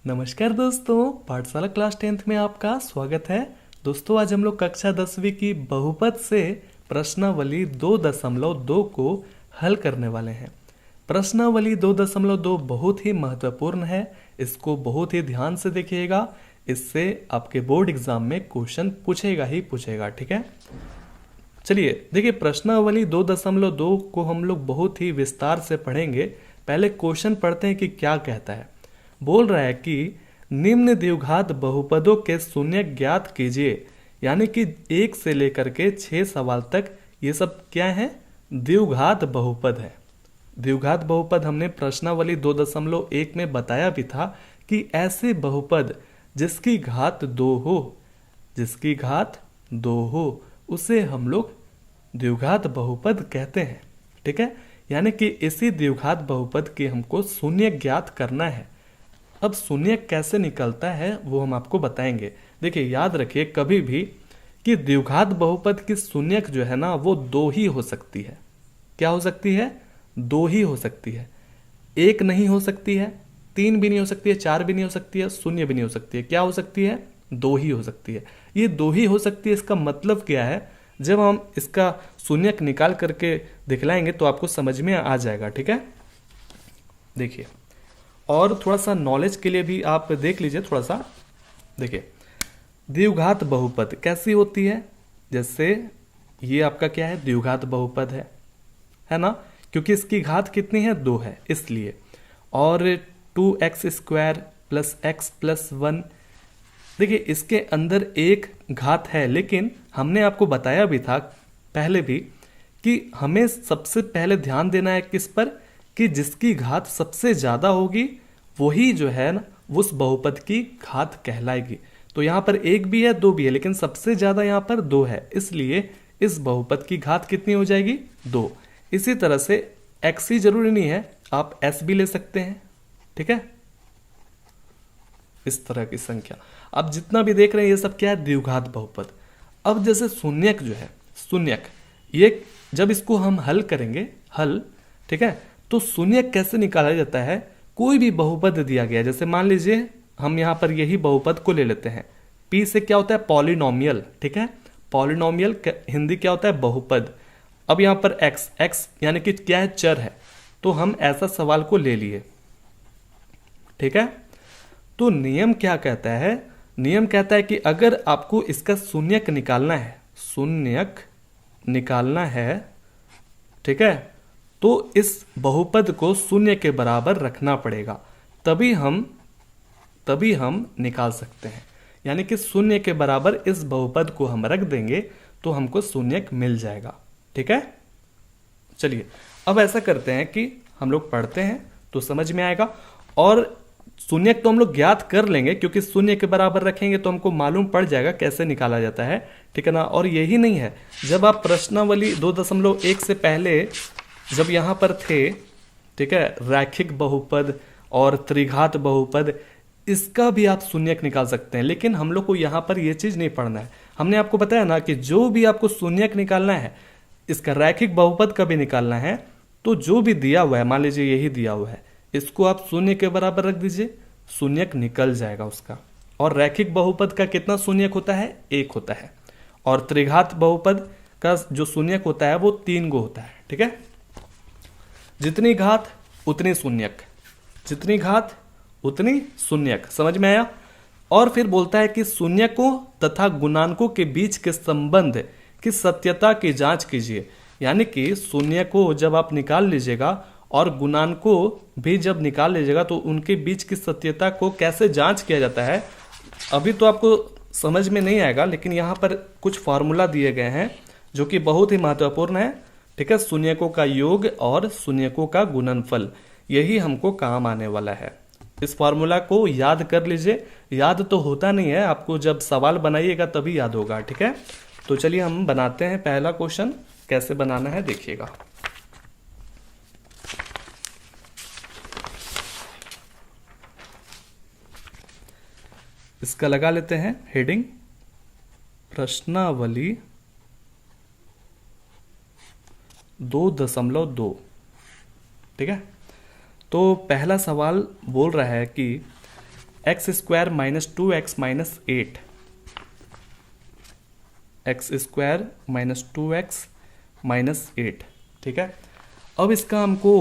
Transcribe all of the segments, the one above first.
नमस्कार दोस्तों, पाठशाला क्लास 10th में आपका स्वागत है। दोस्तों, आज हम लोग कक्षा 10वीं की बहुपद से प्रश्नावली 2.2 को हल करने वाले हैं। प्रश्नावली 2.2 बहुत ही महत्वपूर्ण है, इसको बहुत ही ध्यान से देखिएगा। इससे आपके बोर्ड एग्जाम में क्वेश्चन पूछेगा ही पूछेगा, ठीक है। चलिए देखिए, प्रश्नावली 2.2 को हम लोग बहुत ही विस्तार से पढ़ेंगे। पहले क्वेश्चन पढ़ते हैं कि क्या कहता है। बोल रहा है कि निम्न द्विघात बहुपदों के शून्य ज्ञात कीजिए। यानी कि 1 से लेकर के 6 सवाल तक ये सब क्या है, द्विघात बहुपद है। द्विघात बहुपद हमने प्रश्नावली 2.1 में बताया भी था कि ऐसे बहुपद जिसकी घात 2 हो उसे हम लोग द्विघात बहुपद कहते हैं, ठीक है। यानी कि इसी द्विघात बहुपद की हमको शून्य ज्ञात करना है। अब शून्य कैसे निकलता है वो हम आपको बताएंगे। देखिए, याद रखिए कभी भी कि द्विघात बहुपद की शून्यक जो है ना वो 2 ही हो सकती है। क्या हो सकती है? 2 ही हो सकती है। 1 नहीं हो सकती है, 3 भी नहीं हो सकती है, 4 भी नहीं हो सकती है, 0 भी नहीं हो सकती है। क्या हो सकती है? 2 ही हो सकती है। ये 2 ही हो सकती है, इसका मतलब क्या है? जब हम इसका शून्यक निकाल करके दिखलाएंगे तो आपको समझ में आ जाएगा, ठीक है। देखिए, और थोड़ा सा नॉलेज के लिए भी आप देख लीजिए थोड़ा सा। देखिए, द्विघात बहुपद कैसी होती है? जैसे ये आपका क्या है, द्विघात बहुपद है ना, क्योंकि इसकी घात कितनी है? 2 है इसलिए। और 2x² + x + 1, देखिए इसके अंदर एक घात है, लेकिन हमने आपको बताया भी था पहले भी कि हमें सबसे पहले ध्यान देना है किस पर, कि जिसकी घात सबसे ज्यादा होगी वही जो है ना उस बहुपद की घात कहलाएगी। तो यहाँ पर 1 भी है, 2 भी है, लेकिन सबसे ज्यादा यहाँ पर 2 है, इसलिए इस बहुपद की घात कितनी हो जाएगी? 2। इसी तरह से x ही जरूरी नहीं है, आप s भी ले सकते हैं, ठीक है। इस तरह की संख्या आप जितना भी देख रहे हैं ये सब क्या है, द्विघात बहुपद। अब जैसे शून्यक जो है, शून्यक ये जब इसको हम हल करेंगे, ठीक है, तो शून्यक कैसे निकाला जाता है? कोई भी बहुपद दिया गया, जैसे मान लीजिए हम यहाँ पर यही बहुपद को ले लेते हैं। P से क्या होता है? पॉलिनोमियल, ठीक है। पॉलिनोमियल हिंदी क्या होता है? बहुपद। अब यहाँ पर x यानी कि क्या है? चर है। तो हम ऐसा सवाल को ले लिए, ठीक है। तो नियम क्या कहता है? नियम कहता है कि अगर आपको इसका शून्यक निकालना है, ठीक है, तो इस बहुपद को शून्य के बराबर रखना पड़ेगा, तभी हम निकाल सकते हैं। यानी कि शून्य के बराबर इस बहुपद को हम रख देंगे तो हमको शून्यक मिल जाएगा, ठीक है। चलिए अब ऐसा करते हैं कि हम लोग पढ़ते हैं तो समझ में आएगा। और शून्यक तो हम लोग ज्ञात कर लेंगे, क्योंकि शून्य के बराबर रखेंगे तो हमको मालूम पड़ जाएगा कैसे निकाला जाता है, ठीक है ना। और यही नहीं है, जब आप प्रश्नावली 2.1 से पहले जब यहां पर थे, ठीक है, रैखिक बहुपद और त्रिघात बहुपद, इसका भी आप शून्यक निकाल सकते हैं। लेकिन हम लोग को यहां पर यह चीज नहीं पढ़ना है। हमने आपको बताया ना कि जो भी आपको शून्यक निकालना है, इसका रैखिक बहुपद का भी निकालना है, तो जो भी दिया हुआ है, मान लीजिए यही दिया हुआ है, इसको आप शून्य के बराबर रख दीजिए, शून्यक निकल जाएगा उसका। और रैखिक बहुपद का कितना शून्यक होता है? 1 होता है। और त्रिघात बहुपद का जो शून्यक होता है वो 3 गो होता है, ठीक है। जितनी घात उतनी शून्यक, जितनी घात उतनी शून्यक, समझ में आया। और फिर बोलता है कि शून्यकों तथा गुणांकों के बीच के संबंध की सत्यता की जांच कीजिए। यानी कि शून्य को जब आप निकाल लीजिएगा और गुणांकों भी जब निकाल लीजिएगा तो उनके बीच की सत्यता को कैसे जांच किया जाता है, अभी तो आपको समझ में नहीं आएगा, लेकिन यहाँ पर कुछ फॉर्मूला दिए गए हैं जो कि बहुत ही महत्वपूर्ण है, ठीक है। शून्यकों का योग और शून्यकों का गुणनफल, यही हमको काम आने वाला है। इस फॉर्मूला को याद कर लीजिए। याद तो होता नहीं है, आपको जब सवाल बनाइएगा तभी याद होगा, ठीक है। तो चलिए हम बनाते हैं पहला क्वेश्चन। कैसे बनाना है देखिएगा। इसका लगा लेते हैं हेडिंग, प्रश्नावली 2.2, ठीक है। तो पहला सवाल बोल रहा है कि x square minus 2x minus 8, x square minus 2x minus 8, ठीक है। अब इसका हमको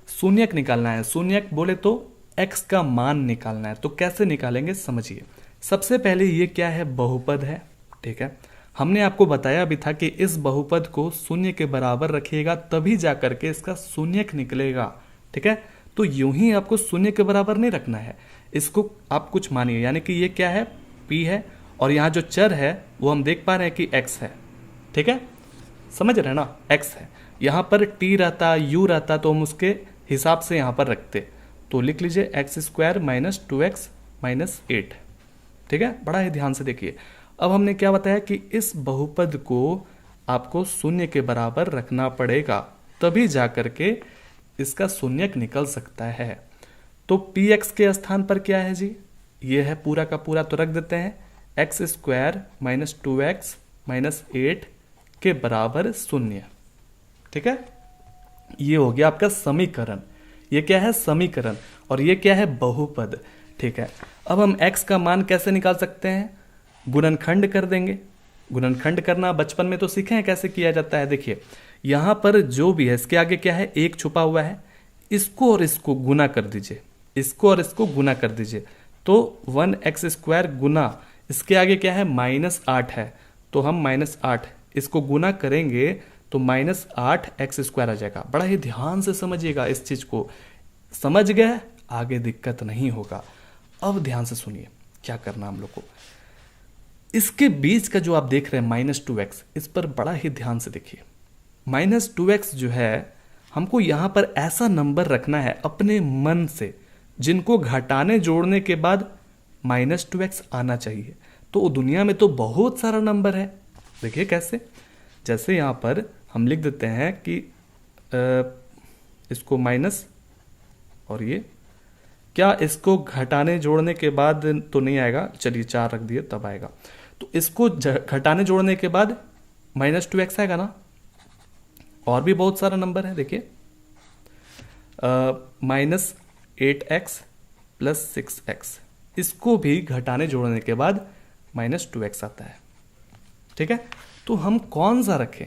शून्यक निकालना है। शून्यक बोले तो x का मान निकालना है। तो कैसे निकालेंगे समझिए। सबसे पहले ये क्या है, बहुपद है, ठीक है। हमने आपको बताया भी था कि इस बहुपद को शून्य के बराबर रखिएगा तभी जा करके इसका शून्यक निकलेगा, ठीक है। तो यूं ही आपको शून्य के बराबर नहीं रखना है, इसको आप कुछ मानिए, यानी कि ये क्या है, p है, और यहाँ जो चर है वो हम देख पा रहे हैं कि x है, ठीक है, समझ रहे हैं ना, x है। यहाँ पर t रहता, u रहता तो हम उसके हिसाब से यहाँ पर रखते। तो लिख लीजिए x square minus 2x minus 8, ठीक है। बड़ा ही ध्यान से देखिए। अब हमने क्या बताया कि इस बहुपद को आपको शून्य के बराबर रखना पड़ेगा तभी जा करके इसका शून्यक निकल सकता है। तो px के स्थान पर क्या है जी, ये है पूरा का पूरा, तो रख देते हैं x square minus 2x minus 8 के बराबर शून्य, ठीक है। ये हो गया आपका समीकरण। ये क्या है, समीकरण, और ये क्या है, बहुपद, ठीक है। अब हम x का मान कैसे निकाल सकते हैं, गुणनखंड कर देंगे। गुणनखंड करना बचपन में तो सीखे हैं कैसे किया जाता है। देखिए यहाँ पर जो भी है इसके आगे क्या है, एक छुपा हुआ है, इसको और इसको गुना कर दीजिए, इसको और इसको गुना कर दीजिए। तो 1x स्क्वायर गुना इसके आगे क्या है, -8 है, तो हम -8 इसको गुना करेंगे तो -8x स्क्वायर आ जाएगा। बड़ा ही ध्यान से समझिएगा इस चीज को, समझ गए आगे दिक्कत नहीं होगा। अब ध्यान से सुनिए क्या करना हम लोग को। इसके बीच का जो आप देख रहे हैं -2x, इस पर बड़ा ही ध्यान से देखिए। -2x जो है हमको यहां पर ऐसा नंबर रखना है अपने मन से जिनको घटाने जोड़ने के बाद -2x आना चाहिए। तो दुनिया में तो बहुत सारा नंबर है, देखिए कैसे। जैसे यहां पर हम लिख देते हैं कि इसको माइनस, और ये क्या, इसको घटाने जोड़ने के बाद तो नहीं आएगा, चलिए 4 रख दिए तब आएगा। तो इसको घटाने जोड़ने के बाद -2x आएगा ना। और भी बहुत सारा नंबर है, देखिए -8x प्लस 6x, इसको भी घटाने जोड़ने के बाद -2x आता है, ठीक है। तो हम कौन सा रखें,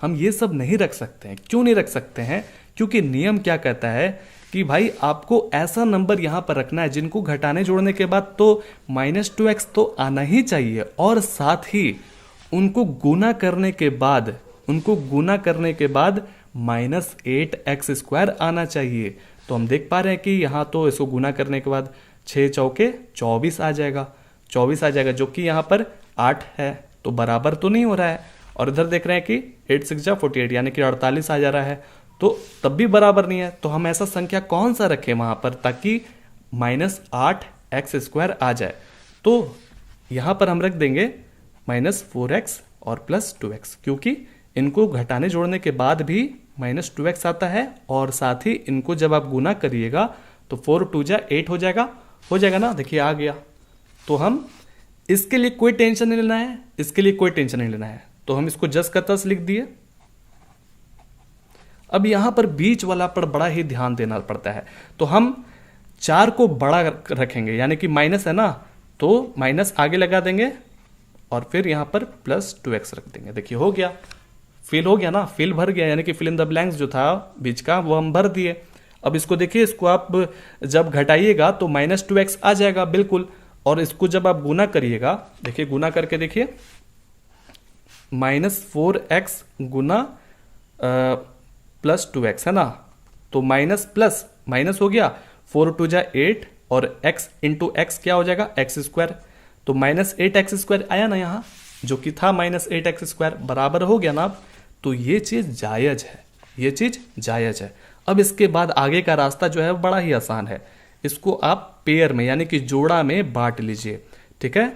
हम ये सब नहीं रख सकते हैं। क्यों नहीं रख सकते हैं, क्योंकि नियम क्या कहता है कि भाई आपको ऐसा नंबर यहां पर रखना है जिनको घटाने जोड़ने के बाद तो -2x तो आना ही चाहिए, और साथ ही उनको गुना करने के बाद -8x स्क्वायर आना चाहिए। तो हम देख पा रहे हैं कि यहाँ तो इसको गुना करने के बाद 6 चौके 24 आ जाएगा, 24 आ जाएगा, जो कि यहाँ पर 8 है, तो बराबर तो नहीं हो रहा है। और इधर देख रहे हैं कि 8 6 जा 48, यानी कि 48 आ जा रहा है, तो तब भी बराबर नहीं है। तो हम ऐसा संख्या कौन सा रखें वहां पर ताकि -8x स्क्वायर आ जाए। तो यहां पर हम रख देंगे -4x और +2x, क्योंकि इनको घटाने जोड़ने के बाद भी -2x आता है, और साथ ही इनको जब आप गुना करिएगा तो 4 2 जा 8 हो जाएगा ना, देखिए आ गया। तो हम इसके लिए कोई टेंशन नहीं लेना है, इसके लिए कोई टेंशन नहीं लेना है, तो हम इसको जस का तस लिख दिए। अब यहां पर बीच वाला पर बड़ा ही ध्यान देना पड़ता है। तो हम 4 को बड़ा रखेंगे, यानी कि माइनस है ना, तो माइनस आगे लगा देंगे और फिर यहां पर +2x रख देंगे। देखिए हो गया, फिल हो गया ना, फिल भर गया, यानी कि फिल इन द ब्लैंक्स जो था बीच का वो हम भर दिए। अब इसको देखिए, इसको आप जब घटाइएगा तो -2x आ जाएगा बिल्कुल, और इसको जब आप गुना करिएगा, देखिए गुना करके देखिए, -4x गुना +2x है ना, तो माइनस प्लस माइनस हो गया, 4 2 जा 8 और x इंटू एक्स क्या हो जाएगा, एक्स स्क्वायर। तो -8x स्क्वायर आया ना यहाँ, जो कि था -8x स्क्वायर, बराबर हो गया ना। तो ये चीज जायज है, ये चीज जायज है। अब इसके बाद आगे का रास्ता जो है बड़ा ही आसान है, इसको आप पेयर में यानी कि जोड़ा में बांट लीजिए, ठीक है।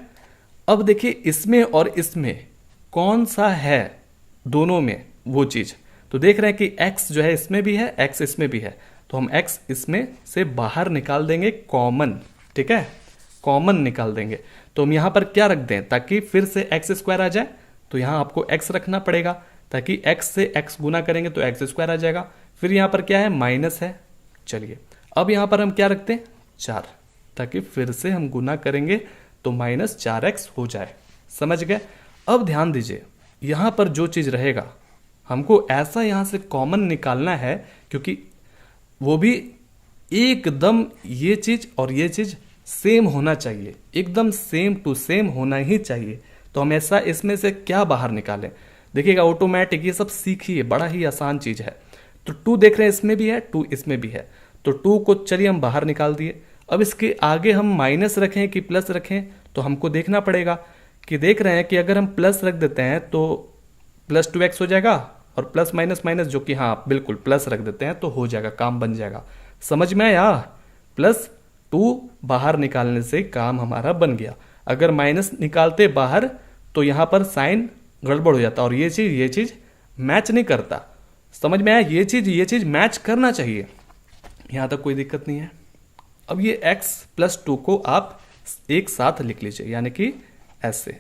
अब देखिए इसमें और इसमें कौन सा है दोनों में वो चीज, तो देख रहे हैं कि x जो है इसमें भी है, x इसमें भी है, तो हम x इसमें से बाहर निकाल देंगे कॉमन, ठीक है, कॉमन निकाल देंगे। तो हम यहां पर क्या रख दें ताकि फिर से x स्क्वायर आ जाए, तो यहां आपको x रखना पड़ेगा ताकि x से x गुना करेंगे तो x स्क्वायर आ जाएगा। फिर यहां पर क्या है, माइनस है। चलिए अब यहां पर हम क्या रखते हैं, 4, ताकि फिर से हम गुना करेंगे तो -4x हो जाए। समझ गए? अब ध्यान दीजिए, यहाँ पर जो चीज़ रहेगा हमको ऐसा यहाँ से कॉमन निकालना है, क्योंकि वो भी एकदम ये चीज़ और ये चीज़ सेम होना चाहिए, एकदम सेम टू सेम होना ही चाहिए। तो हम ऐसा इसमें से क्या बाहर निकालें? देखिएगा ऑटोमेटिक ये सब सीखिए, बड़ा ही आसान चीज़ है। तो 2 देख रहे हैं इसमें भी है, 2 इसमें भी है, तो 2 को चलिए हम बाहर निकाल दिए। अब इसके आगे हम माइनस रखें कि प्लस रखें, तो हमको देखना पड़ेगा कि देख रहे हैं कि अगर हम प्लस रख देते हैं तो +2x हो जाएगा, और प्लस माइनस माइनस जो कि हाँ बिल्कुल प्लस रख देते हैं तो हो जाएगा, काम बन जाएगा। समझ में आया? +2 बाहर निकालने से काम हमारा बन गया। अगर माइनस निकालते बाहर तो यहाँ पर साइन गड़बड़ हो जाता और ये चीज़ मैच नहीं करता। समझ में आया? ये चीज़ मैच करना चाहिए। यहाँ तक कोई दिक्कत नहीं है। अब ये x + 2 को आप एक साथ लिख लीजिए, यानी कि ऐसे।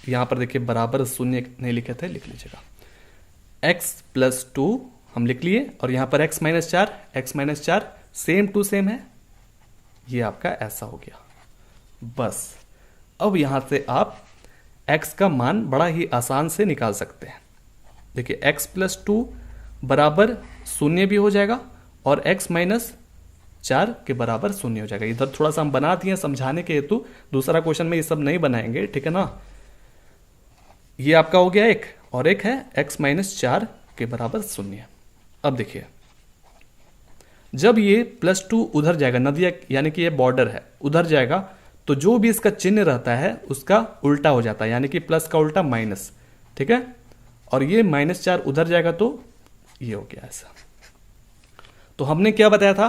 यहाँ पर देखिए बराबर शून्य नहीं लिखे थे, लिख लीजिएगा। x + 2 हम लिख लिए, और यहाँ पर x - 4 सेम टू सेम है, ये आपका ऐसा हो गया। बस अब यहाँ से आप x का मान बड़ा ही आसान से निकाल सकते हैं। देखिए x + 2 बराबर शून्य भी हो जाएगा और x - 4 के बराबर शून्य हो जाएगा। इधर थोड़ा सा हम बना दिए समझाने के हेतु, दूसरा क्वेश्चन में ये सब नहीं बनाएंगे, ठीक है ना। ये आपका हो गया एक, और एक है x - 4 के बराबर शून्य। अब देखिए जब ये +2 उधर जाएगा, नदिया यानी कि ये बॉर्डर है, उधर जाएगा तो जो भी इसका चिन्ह रहता है उसका उल्टा हो जाता है, यानी कि प्लस का उल्टा माइनस, ठीक है। और ये -4 उधर जाएगा तो ये हो गया ऐसा। तो हमने क्या बताया था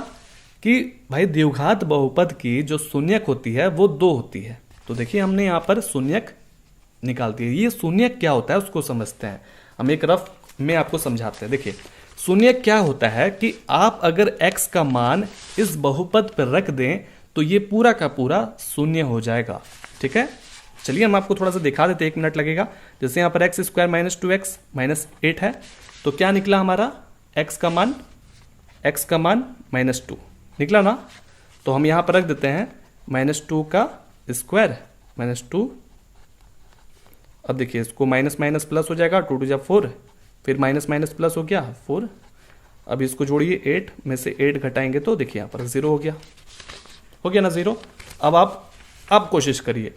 कि भाई द्विघात बहुपद की जो शून्यक होती है वो 2 होती है। तो देखिए हमने यहाँ पर शून्यक निकाल दिया। ये शून्यक क्या होता है उसको समझते हैं, हम एक रफ में आपको समझाते हैं। देखिए शून्यक क्या होता है कि आप अगर x का मान इस बहुपद पर रख दें तो ये पूरा का पूरा शून्य हो जाएगा, ठीक है। चलिए हम आपको थोड़ा सा दिखा देते हैं, 1 मिनट लगेगा। जैसे यहाँ पर x² - 2x - 8 है, तो क्या निकला हमारा x का मान -2 निकला ना। तो हम यहाँ पर रख देते हैं -2 का स्क्वायर -2। अब देखिए इसको माइनस माइनस प्लस हो जाएगा, 2 × 4, फिर माइनस माइनस प्लस हो गया 4। अब इसको जोड़िए, 8 में से 8 घटाएंगे तो देखिए यहाँ पर 0 हो गया ना 0। अब आप कोशिश करिए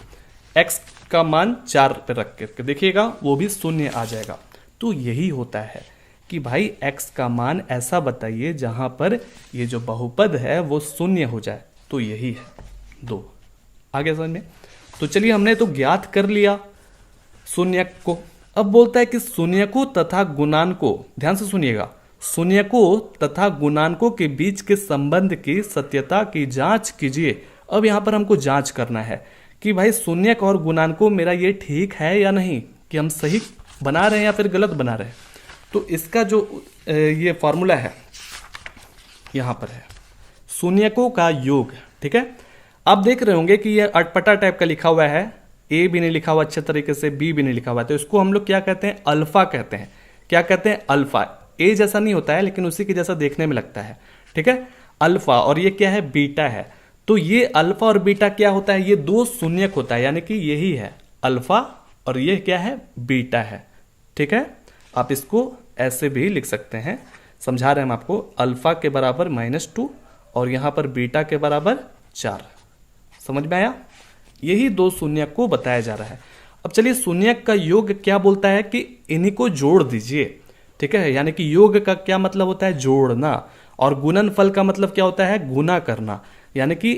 x का मान 4 पे रख करके देखिएगा, वो भी शून्य आ जाएगा। तो यही होता है कि भाई x का मान ऐसा बताइए जहां पर ये जो बहुपद है वो शून्य हो जाए, तो यही है 2। आगे समझ में? तो चलिए हमने तो ज्ञात कर लिया शून्यक को। अब बोलता है कि शून्यकों तथा गुणांकों, ध्यान से सुनिएगा, शून्यकों तथा गुणांकों के बीच के संबंध की सत्यता की जांच कीजिए। अब यहाँ पर हमको जांच करना है कि भाई शून्यक और गुणांकों मेरा ये ठीक है या नहीं, कि हम सही बना रहे हैं या फिर गलत बना रहे हैं। तो इसका जो ये फॉर्मूला है यहाँ पर है शून्यकों का योग, ठीक है। आप देख रहे होंगे कि ये अटपटा टाइप का लिखा हुआ है, ए भी नहीं लिखा हुआ अच्छे तरीके से, बी भी नहीं लिखा हुआ है, तो इसको हम लोग क्या कहते हैं, अल्फा कहते हैं। क्या कहते हैं, अल्फा। ए जैसा नहीं होता है लेकिन उसी के जैसा देखने में लगता है, ठीक है, अल्फा। और ये क्या है, बीटा है। तो ये अल्फा और बीटा क्या होता है, ये 2 शून्यक होता है, यानी कि यही है अल्फा और ये क्या है, बीटा है, ठीक है। आप इसको ऐसे भी लिख सकते हैं, समझा रहे हैं हम आपको, अल्फा के बराबर -2 और यहां पर बीटा के बराबर 4। समझ में आया? यही 2 शून्यक को बताया जा रहा है। अब चलिए शून्यक का योग क्या बोलता है कि इन्हीं को जोड़ दीजिए, ठीक है। यानी कि योग का क्या मतलब होता है, जोड़ना, और गुणनफल का मतलब क्या होता है, गुना करना। यानी कि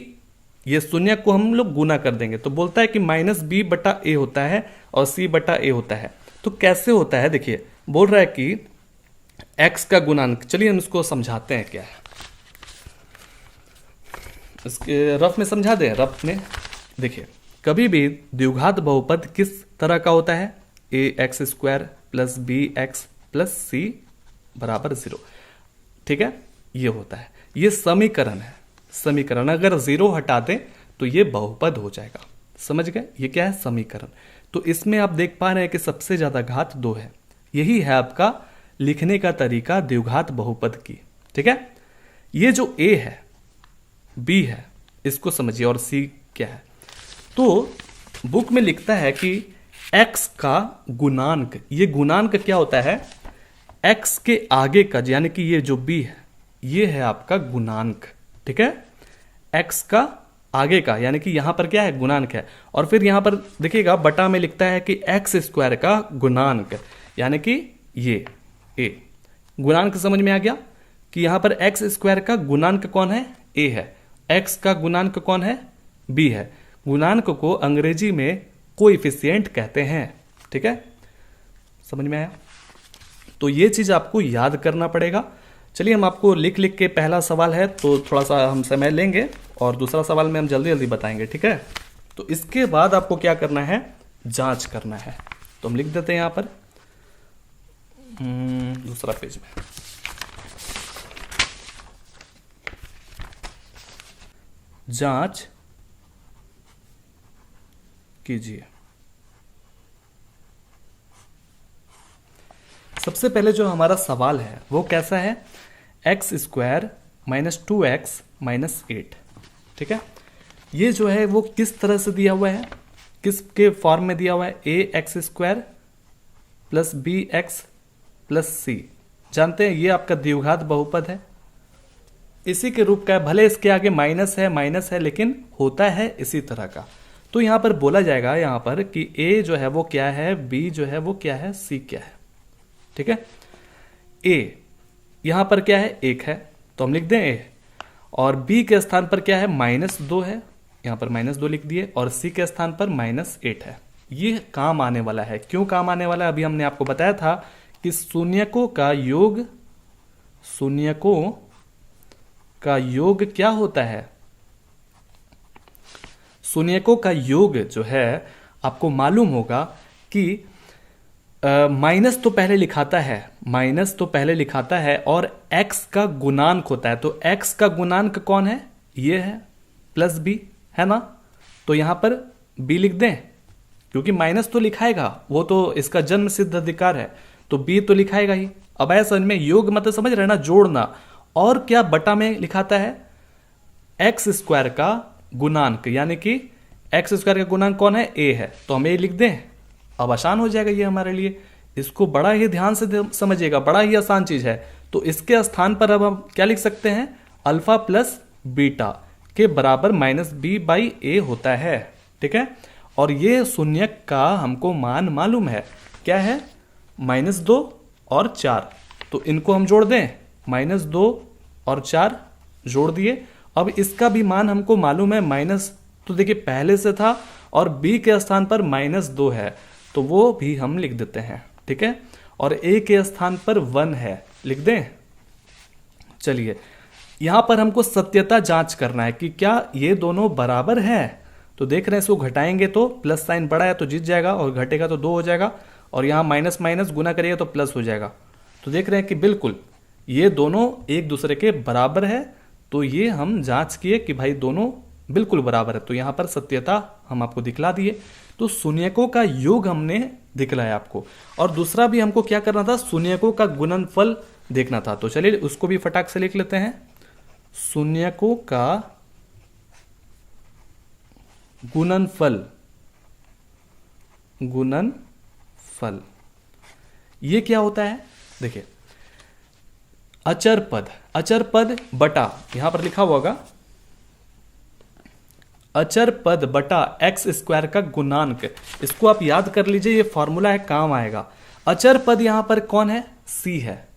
ये शून्यक को हम लोग गुना कर देंगे तो बोलता है कि -b/a होता है और c/a होता है। तो कैसे होता है, देखिए बोल रहा है कि x का गुणांक, चलिए हम इसको समझाते हैं क्या है, इसके रफ में समझा दें। रफ में देखिए कभी भी द्विघात बहुपद किस तरह का होता है, ax² + bx + c = 0, ठीक है, ये होता है। ये समीकरण है, समीकरण। अगर 0 हटा दें तो ये बहुपद हो जाएगा। समझ गए? ये क्या है, समीकरण। तो इसमें आप देख पा रहे हैं कि सबसे ज्यादा घात 2 है। यही है आपका लिखने का तरीका द्विघात बहुपद की, ठीक है। ये जो a है, b है, इसको समझिए, और सी क्या है। तो बुक में लिखता है कि x का गुणांक, ये गुणांक क्या होता है, x के आगे का, यानी कि ये जो b है ये है आपका गुणांक, ठीक है। x का आगे का यानी कि यहां पर क्या है, गुणांक है। और फिर यहां पर देखिएगा बटा में लिखता है कि x स्क्वायर का गुणांक, यानी कि ये a गुणांक। समझ में आ गया कि यहां पर x स्क्वायर का गुणांक कौन है, a है, x का गुणांक कौन है, b है। गुणांक को अंग्रेजी में कोएफिशिएंट कहते हैं, ठीक है, समझ में आया। तो ये चीज आपको याद करना पड़ेगा। चलिए हम आपको लिख लिख के, पहला सवाल है तो थोड़ा सा हम समय लेंगे और दूसरा सवाल में हम जल्दी जल्दी बताएंगे, ठीक है। तो इसके बाद आपको क्या करना है, जांच करना है। तो हम लिख देते हैं यहां पर दूसरा पेज में, जांच कीजिए। सबसे पहले जो हमारा सवाल है वो कैसा है, x square minus 2x minus 8, ठीक है। ये जो है वो किस तरह से दिया हुआ है, किसके फॉर्म में दिया हुआ है, a x square plus b x plus c. जानते हैं ये आपका द्विघात बहुपद है, इसी के रूप का है। भले इसके आगे माइनस है लेकिन होता है इसी तरह का। तो यहां पर बोला जाएगा यहां पर कि a जो है वो क्या है, b जो है वो क्या है, c क्या है, ठीक है। a यहां पर क्या है, 1 है तो हम लिख दें a, और b के स्थान पर क्या है, -2 है, यहां पर -2 लिख दिए, और c के स्थान पर -8 है। ये काम आने वाला है। क्यों काम आने वाला है, अभी हमने आपको बताया था कि शून्यकों का योग क्या होता है, शून्यकों का योग जो है आपको मालूम होगा कि माइनस तो पहले लिखाता है, और x का गुणांक होता है। तो x का गुणांक कौन है, ये है, प्लस b है ना। तो यहां पर b लिख दें, क्योंकि माइनस तो लिखाएगा, वो तो इसका जन्म सिद्ध अधिकार है, तो b तो लिखाएगा ही। अब आया समझ में, योग मतलब समझ रहे ना, जोड़ना। और क्या बटा में लिखाता है, एक्स स्क्वायर का गुणांक, यानी कि एक्स स्क्वायर का गुणांक कौन है, a है, तो हम a लिख दें। अब आसान हो जाएगा ये हमारे लिए। इसको बड़ा ही ध्यान से समझिएगा, बड़ा ही आसान चीज है। तो इसके स्थान पर अब हम क्या लिख सकते हैं, अल्फा प्लस बीटा के बराबर -b/a होता है, ठीक है। और ये शून्यक का हमको मान मालूम है, क्या है, -2 और 4। तो इनको हम जोड़ दें, -2 और 4 जोड़ दिए। अब इसका भी मान हमको मालूम है, माइनस तो देखिए पहले से था, और b के स्थान पर -2 है, तो वो भी हम लिख देते हैं, ठीक है। और a के स्थान पर 1 है, लिख दें। चलिए यहां पर हमको सत्यता जांच करना है कि क्या ये दोनों बराबर है। तो देख रहे हैं, इसको घटाएंगे तो प्लस साइन बड़ा है तो जीत जाएगा, और घटेगा तो 2 हो जाएगा, और यहां माइनस माइनस गुना करिएगा तो प्लस हो जाएगा। तो देख रहे हैं कि बिल्कुल ये दोनों एक दूसरे के बराबर है। तो ये हम जांच किए कि भाई दोनों बिल्कुल बराबर है, तो यहां पर सत्यता हम आपको दिखला दिए। तो शून्यकों का योग हमने दिखलाया आपको, और दूसरा भी हमको क्या करना था, शून्यकों का गुणनफल देखना था। तो चलिए उसको भी फटाक से लिख लेते हैं, शून्यकों का गुणनफल ये क्या होता है, देखिए अचर पद बटा, यहां पर लिखा हुआ होगा अचर पद बटा एक्स स्क्वायर का गुणांक। इसको आप याद कर लीजिए, ये फॉर्मूला है, काम आएगा। अचर पद यहां पर कौन है, c है,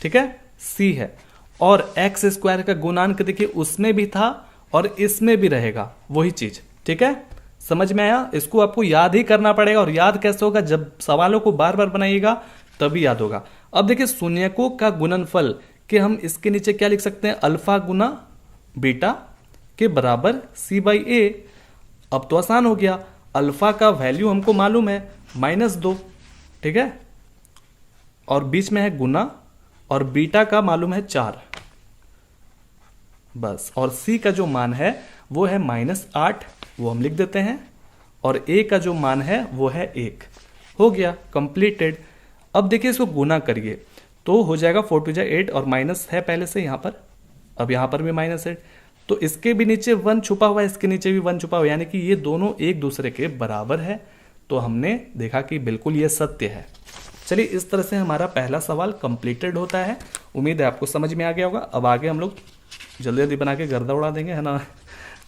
ठीक है, c है। और एक्स स्क्वायर का गुणांक देखिए उसमें भी था और इसमें भी रहेगा, वही चीज, ठीक है। समझ में आया, इसको आपको याद ही करना पड़ेगा। और याद कैसे होगा, जब सवालों को बार बार बनाइएगा तभी याद होगा। अब देखिए शून्यकों का गुणनफल के हम इसके नीचे क्या लिख सकते हैं, अल्फा गुना बीटा के बराबर c/a। अब तो आसान हो गया, अल्फा का वैल्यू हमको मालूम है -2, ठीक है, और बीच में है गुना, और बीटा का मालूम है 4 बस। और c का जो मान है वो है -8, वो हम लिख देते हैं, और a का जो मान है वो है 1। हो गया, कंप्लीटेड। अब देखिए इसको गुना करिए तो हो जाएगा 4 × 2 = 8, और माइनस है पहले से यहां पर, अब यहां पर भी -8। तो इसके भी नीचे 1 छुपा हुआ है, इसके नीचे भी 1 छुपा हुआ है, यानी कि ये दोनों एक दूसरे के बराबर है। तो हमने देखा कि बिल्कुल ये सत्य है। चलिए, इस तरह से हमारा पहला सवाल कंप्लीटेड होता है। उम्मीद है आपको समझ में आ गया होगा। अब आगे हम लोग जल्दी जल्दी बना के गर्दा उड़ा देंगे, है ना।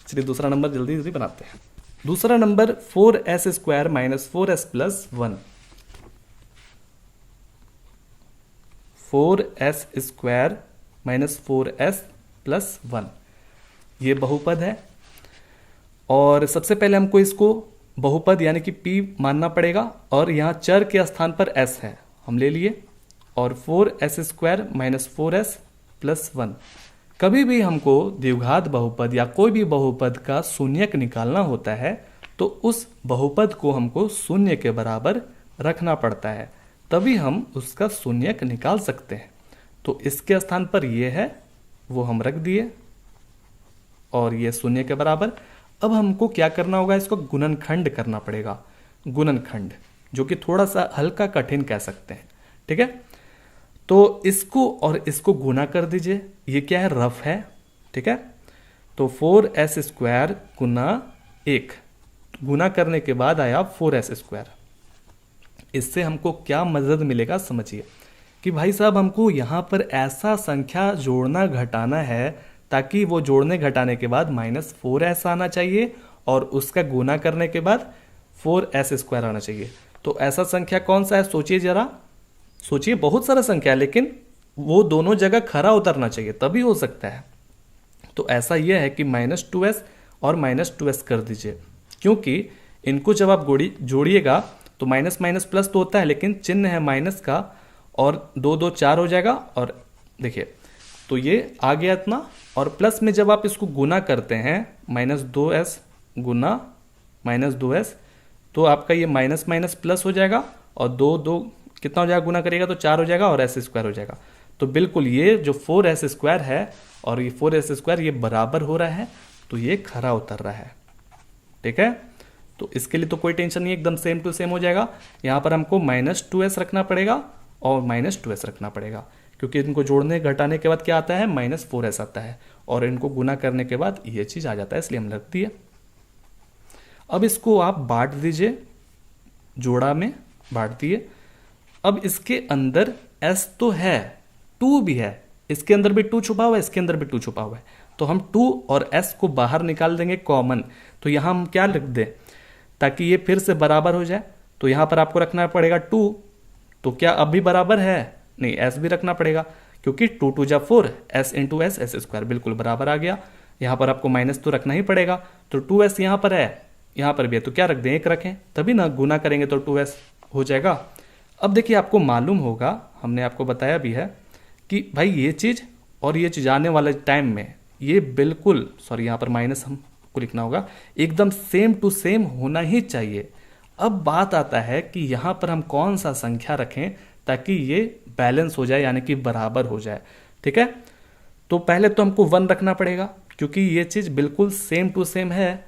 चलिए दूसरा नंबर जल्दी जल्दी बनाते हैं। दूसरा number 4s² - 4s + 1। 4s² - 4s + 1 ये बहुपद है। और सबसे पहले हमको इसको बहुपद यानी कि p मानना पड़ेगा, और यहाँ चर के स्थान पर s है, हम ले लिए। और 4s² - 4s + 1। कभी भी हमको द्विघात बहुपद या कोई भी बहुपद का शून्यक निकालना होता है तो उस बहुपद को हमको शून्य के बराबर रखना पड़ता है, तभी हम उसका शून्यक निकाल सकते हैं। तो इसके स्थान पर ये है, वो हम रख दिए, और ये शून्य के बराबर। अब हमको क्या करना होगा, इसको गुणनखंड करना पड़ेगा। गुणनखंड, जो कि थोड़ा सा हल्का कठिन कह सकते हैं, ठीक है। तो इसको और इसको गुना कर दीजिए। ये क्या है, रफ है, ठीक है। तो 4s² गुना 1, गुना करने के बाद आया 4s²। इससे हमको क्या मदद मिलेगा समझिए कि भाई साहब हमको यहाँ पर ऐसा संख्या जोड़ना घटाना है ताकि वो जोड़ने घटाने के बाद -4s आना चाहिए और उसका गुना करने के बाद 4s² आना चाहिए। तो ऐसा संख्या कौन सा है, सोचिए जरा, सोचिए। बहुत सारा संख्या है, लेकिन वो दोनों जगह खरा उतरना चाहिए, तभी हो सकता है। तो ऐसा यह है कि -2s और -2s कर दीजिए, क्योंकि इनको जब आप जोड़िएगा तो माइनस माइनस प्लस तो होता है, लेकिन चिन्ह है माइनस का, और 2 2 4 हो जाएगा। और देखिए, तो ये आ गया इतना। और प्लस में जब आप इसको गुना करते हैं, -2s गुना -2s, तो आपका ये माइनस माइनस प्लस हो जाएगा, और 2 2 कितना हो जाएगा, गुना करिएगा तो 4 हो जाएगा, और s² हो जाएगा। तो बिल्कुल ये जो 4s² है और ये 4s² ये बराबर हो रहा है, तो ये खरा उतर रहा है, ठीक है। तो इसके लिए तो कोई टेंशन नहीं है, एकदम सेम टू सेम हो जाएगा। यहाँ पर हमको -2s रखना पड़ेगा और -2s रखना पड़ेगा, क्योंकि इनको जोड़ने घटाने के बाद क्या आता है, -4s आता है, और इनको गुना करने के बाद ये चीज़ आ जाता है, इसलिए हम रख दिए। अब इसको आप बांट दीजिए, जोड़ा में बांट दिए। अब इसके अंदर s तो है, 2 भी है, इसके अंदर भी 2 छुपा हुआ है, इसके अंदर भी 2 छुपा हुआ है। तो हम 2 और s को बाहर निकाल देंगे कॉमन। तो यहाँ हम क्या लिख दें ताकि ये फिर से बराबर हो जाए। तो यहाँ पर आपको रखना पड़ेगा 2। तो क्या अब भी बराबर है, नहीं, s भी रखना पड़ेगा, क्योंकि 2 2 जा 4, s × s s² बिल्कुल बराबर आ गया। यहाँ पर आपको माइनस तो रखना ही पड़ेगा, तो 2s यहाँ पर है, यहाँ पर भी है, तो क्या रख दें, 1 रखें, तभी ना गुना करेंगे तो 2s हो जाएगा। अब देखिए, आपको मालूम होगा, हमने आपको बताया भी है कि भाई ये चीज़ और ये चीज़ आने वाले टाइम में ये बिल्कुल, सॉरी यहाँ पर माइनस हमको लिखना होगा, एकदम सेम टू सेम होना ही चाहिए। अब बात आता है कि यहाँ पर हम कौन सा संख्या रखें ताकि ये बैलेंस हो जाए, यानी कि बराबर हो जाए, ठीक है। तो पहले तो हमको 1 रखना पड़ेगा, क्योंकि ये चीज़ बिल्कुल सेम टू सेम है।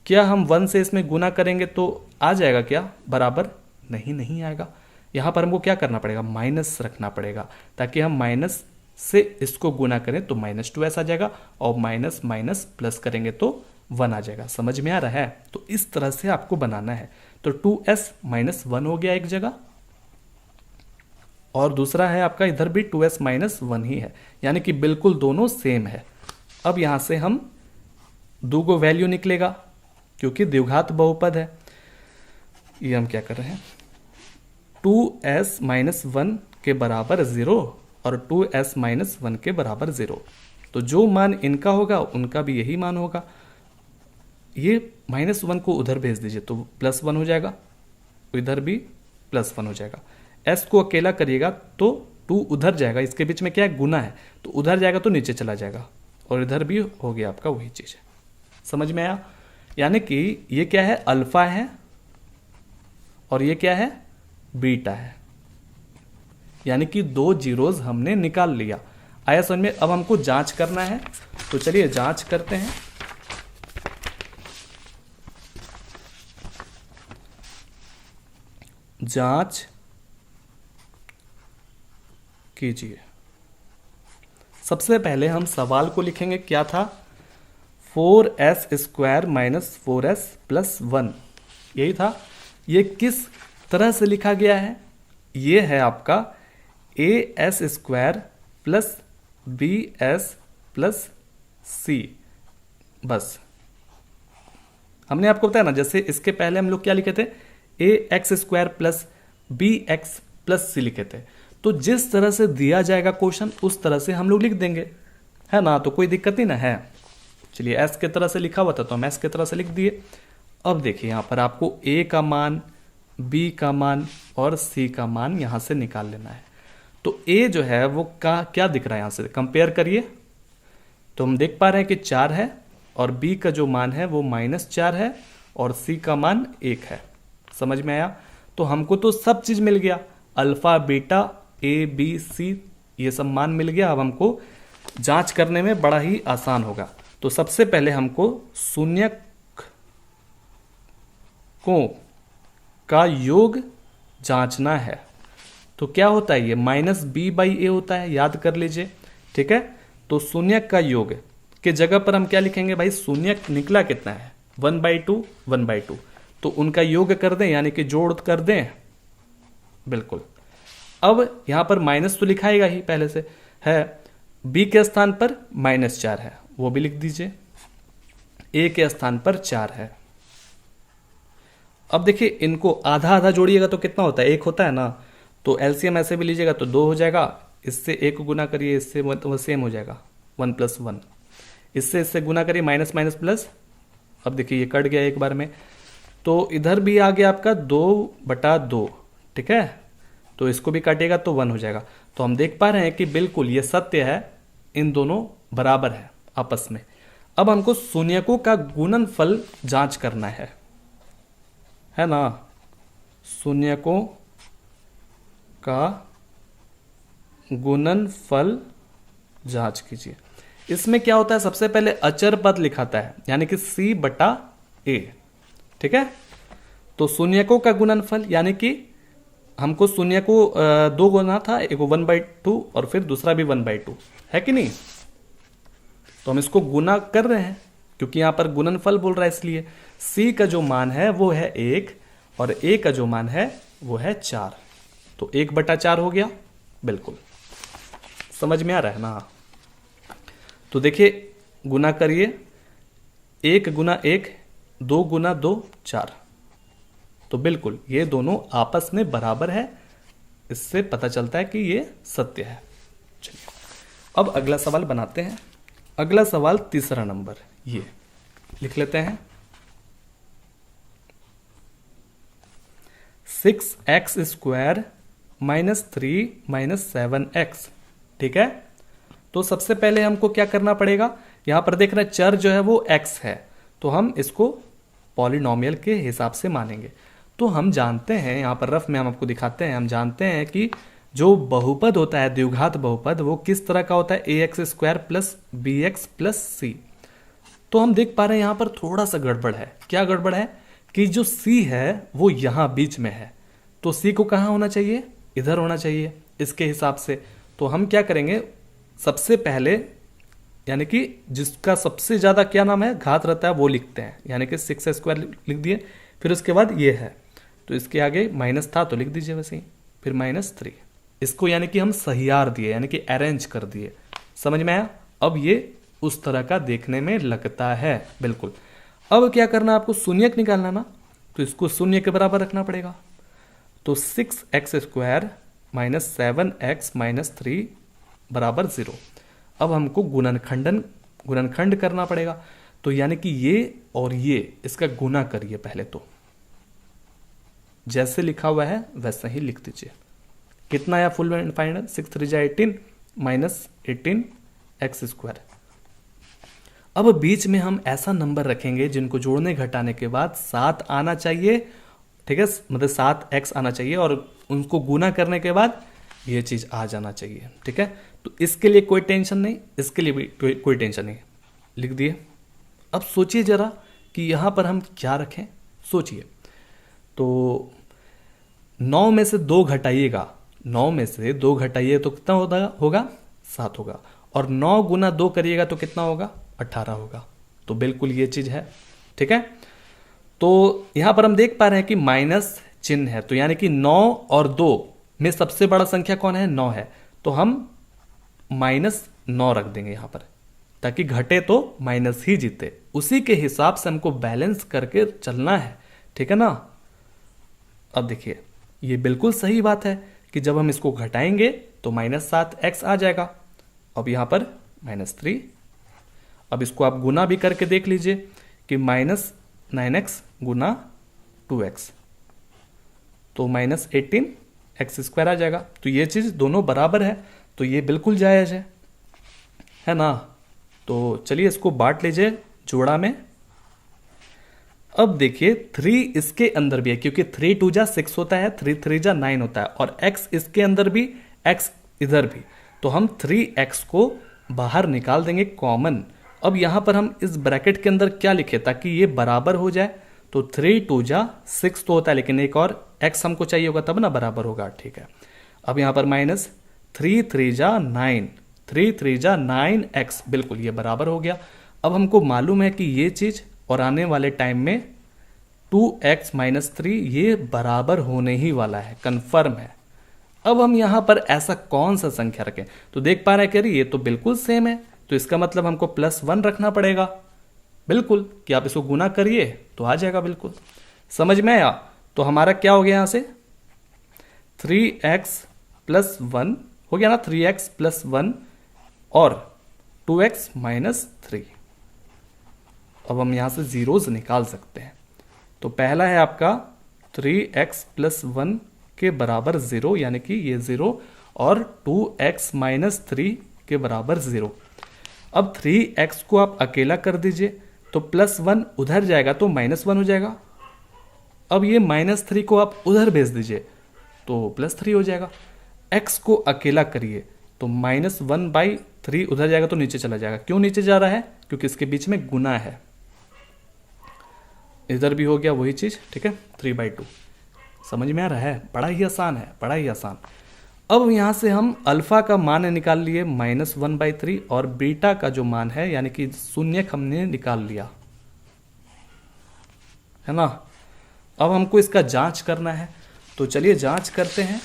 क्या हम 1 से इसमें गुना करेंगे तो आ जाएगा क्या बराबर, नहीं आएगा। यहाँ पर हमको क्या करना पड़ेगा, माइनस रखना पड़ेगा, ताकि हम माइनस से इसको गुना करें तो -2s आ जाएगा, और माइनस माइनस प्लस करेंगे तो 1 आ जाएगा। समझ में आ रहा है। तो इस तरह से आपको बनाना है। तो 2s - 1 हो गया एक जगह, और दूसरा है आपका इधर भी 2s - 1 ही है, यानी कि बिल्कुल दोनों सेम है। अब यहाँ से हम 2 को वैल्यू निकलेगा, क्योंकि द्विघात बहुपद है। ये हम क्या कर रहे हैं, 2s - 1 के बराबर 0 और 2s - 1 के बराबर 0। तो जो मान इनका होगा उनका भी यही मान होगा। ये -1 को उधर भेज दीजिए तो +1 हो जाएगा, इधर भी +1 हो जाएगा। s को अकेला करिएगा तो 2 उधर जाएगा, इसके बीच में क्या है, गुना है, तो उधर जाएगा तो नीचे चला जाएगा, और इधर भी हो गया आपका वही चीज़ है। समझ में आया। यानी कि ये क्या है, अल्फा है, और ये क्या है, बीटा है, यानी कि 2 जीरोज हमने निकाल लिया। आया समझ में। अब हमको जांच करना है, तो चलिए जांच करते हैं। जांच कीजिए। सबसे पहले हम सवाल को लिखेंगे, क्या था, 4s² माइनस 4s+1, यही था। ये किस तरह से लिखा गया है? ये है आपका as² प्लस bs+c। बस हमने आपको बताया ना, जैसे इसके पहले हम लोग क्या लिखे थे, ax² प्लस bx+c लिखे थे। तो जिस तरह से दिया जाएगा क्वेश्चन उस तरह से हम लोग लिख देंगे, है ना, तो कोई दिक्कत नहीं ना है। चलिए s के तरह से लिखा हुआ था तो हम s के तरह से लिख दिए। अब देखिए यहां पर आपको a का मान, b का मान और c का मान यहां से निकाल लेना है। तो a जो है वो क्या दिख रहा है, यहां से कंपेयर करिए तो हम देख पा रहे हैं कि 4 है, और b का जो मान है वो -4 है, और c का मान 1 है। समझ में आया? तो हमको तो सब चीज मिल गया, alpha beta a b c ये सब मान मिल गया। अब हमको जांच करने में बड़ा ही आसान होगा। तो सबसे पहले हमको शून्यक का योग जांचना है। तो क्या होता है, ये -b/a होता है, याद कर लीजिए, ठीक है। तो शून्यक का योग के जगह पर हम क्या लिखेंगे भाई, शून्यक निकला कितना है, 1/2 1/2, तो उनका योग कर दें, यानी कि जोड़ कर दें, बिल्कुल। अब यहां पर माइनस तो लिखाएगा ही पहले से है, b के स्थान पर -4 है, वो भी लिख दीजिए, a के स्थान पर 4 है। अब देखिए इनको आधा आधा जोड़िएगा तो कितना होता है, 1 होता है ना, तो एलसीएम ऐसे भी लीजिएगा तो 2 हो जाएगा, इससे 1 को गुना करिए, इससे वो सेम हो जाएगा 1+1, इससे गुना करिए, माइनस माइनस प्लस। अब देखिए ये कट गया एक बार में, तो इधर भी आ गया आपका 2/2, ठीक है, तो इसको भी काटिएगा तो 1 हो जाएगा। तो हम देख पा रहे हैं कि बिल्कुल ये सत्य है, इन दोनों बराबर है आपस में। अब हमको शून्यकों का गुणनफल जांच करना है ना, शून्यकों का गुणनफल जांच कीजिए। इसमें क्या होता है, सबसे पहले अचर पद लिखाता है, यानी कि c/a, ठीक है। तो शून्यकों का गुणनफल, यानी कि हमको शून्य को 2 गुना था, एक 1/2 और फिर दूसरा भी 1/2 है कि नहीं, तो हम इसको गुना कर रहे हैं क्योंकि यहां पर गुणनफल बोल रहा है, इसलिए c का जो मान है वो है 1 और a का जो मान है वो है 4, तो 1/4 हो गया। बिल्कुल समझ में आ रहा है ना। तो देखिए गुना करिए, 1 गुना 1 2 गुना 2 4, तो बिल्कुल ये दोनों आपस में बराबर है, इससे पता चलता है कि ये सत्य है। चलिए अब अगला सवाल बनाते हैं। अगला सवाल तीसरा नंबर, ये लिख लेते हैं, 6x² -3 -7x, ठीक है। तो सबसे पहले हमको क्या करना पड़ेगा, यहां पर देख रहे हैं चर जो है वो x है, तो हम इसको पॉलिनोमियल के हिसाब से मानेंगे। तो हम जानते हैं, यहां पर रफ में हम आपको दिखाते हैं, हम जानते हैं कि जो बहुपद होता है, द्विघात बहुपद, वो किस तरह का होता है, ax² प्लस bx+c। तो हम देख पा रहे हैं यहां पर थोड़ा सा गड़बड़ है। क्या गड़बड़ है कि जो c है वो यहां बीच में है, तो c को कहां होना चाहिए, इधर होना चाहिए इसके हिसाब से। तो हम क्या करेंगे, सबसे पहले यानी कि जिसका सबसे ज्यादा क्या नाम है, घात रहता है, वो लिखते हैं, यानी कि 6² लिख दिए, फिर उसके बाद ये है, तो इसके आगे माइनस था तो लिख दीजिए वैसे ही, फिर -3, इसको यानी कि हम सहियार दिए, यानी कि अरेंज कर दिए। समझ में आया? अब ये उस तरह का देखने में लगता है, बिल्कुल। अब क्या करना, आपको शून्यक निकालना ना, तो इसको शून्य के बराबर रखना पड़ेगा। तो 6x² -7x -3 बराबर 0। अब हमको गुणनखंड करना पड़ेगा, तो यानी कि ये और ये इसका गुना करिए पहले, तो जैसे लिखा हुआ है वैसा ही लिख दीजिए। कितना आया फुल एंड फाइनल, 6 3 जा 18 -18x²। अब बीच में हम ऐसा नंबर रखेंगे जिनको जोड़ने घटाने के बाद 7 आना चाहिए, ठीक है, मतलब 7x आना चाहिए, और उनको गुना करने के बाद ये चीज आ जाना चाहिए, ठीक है। तो इसके लिए कोई टेंशन नहीं, इसके लिए भी कोई टेंशन नहीं, लिख दिए। अब सोचिए जरा कि यहां पर हम क्या रखें, सोचिए। तो 9 में से 2 घटाइएगा, 9 में से 2 घटाइए तो कितना होगा 7 होगा, और 9 गुना 2 करिएगा तो कितना होगा 18 होगा, तो बिल्कुल ये चीज है। ठीक है, तो यहां पर हम देख पा रहे हैं कि माइनस चिन्ह है, तो यानी कि 9 और 2 में सबसे बड़ा संख्या कौन है, 9 है, तो हम -9 रख देंगे यहां पर, ताकि घटे तो माइनस ही जीते। उसी के हिसाब से हमको बैलेंस करके चलना है। ठीक है ना। अब देखिए, ये बिल्कुल सही बात है कि जब हम इसको घटाएंगे तो -7x आ जाएगा। अब यहां पर -3। अब इसको आप गुना भी करके देख लीजिए कि -9x गुना 2x, तो -18x² आ जाएगा। तो ये चीज दोनों बराबर है, तो ये बिल्कुल जायज है ना। तो चलिए इसको बांट लीजिए जोड़ा में। अब देखिए 3 इसके अंदर भी है, क्योंकि 3 2 जा 6 होता है, 3 3 जा 9 होता है, और x इसके अंदर भी, x इधर भी, तो हम 3x को बाहर निकाल देंगे कॉमन। अब यहां पर हम इस ब्रैकेट के अंदर क्या लिखे ताकि ये बराबर हो जाए, तो 3 2 जा 6 तो होता है, लेकिन एक और x हमको चाहिए होगा तब ना बराबर होगा। ठीक है, अब यहां पर -3 3 जा 9, 3 3 जा 9x, बिल्कुल ये बराबर हो गया। अब हमको मालूम है कि ये चीज और आने वाले टाइम में 2x - 3 ये बराबर होने ही वाला है, कंफर्म है। अब हम यहां पर ऐसा कौन सा संख्या रखें, तो देख पा रहे हैं कि अरे ये तो बिल्कुल सेम है, तो इसका मतलब हमको +1 रखना पड़ेगा। बिल्कुल कि आप इसको गुना करिए तो आ जाएगा, बिल्कुल समझ में आया। तो हमारा क्या हो गया यहां से 3x + 1 हो गया ना, 3x + 1 और 2x - 3। अब हम यहां से जीरोस निकाल सकते हैं। तो पहला है आपका 3x + 1 के बराबर 0, यानी कि ये 0, और 2x - 3 के बराबर 0। अब 3x को आप अकेला कर दीजिए तो +1 उधर जाएगा तो -1 हो जाएगा। अब ये -3 को आप उधर भेज दीजिए तो +3 हो जाएगा। x को अकेला करिए तो -1/3 उधर जाएगा तो नीचे चला जाएगा। क्यों नीचे जा रहा है, क्योंकि इसके बीच में गुना है। इधर भी हो गया वही चीज। ठीक है, 3/2 समझ में आ रहा है, बड़ा ही आसान है, बड़ा ही आसान। अब यहां से हम अल्फा का मान निकाल लिए -1/3, और बीटा का जो मान है यानी कि शून्यक हमने निकाल लिया, है ना। अब हमको इसका जांच करना है, तो चलिए जांच करते हैं।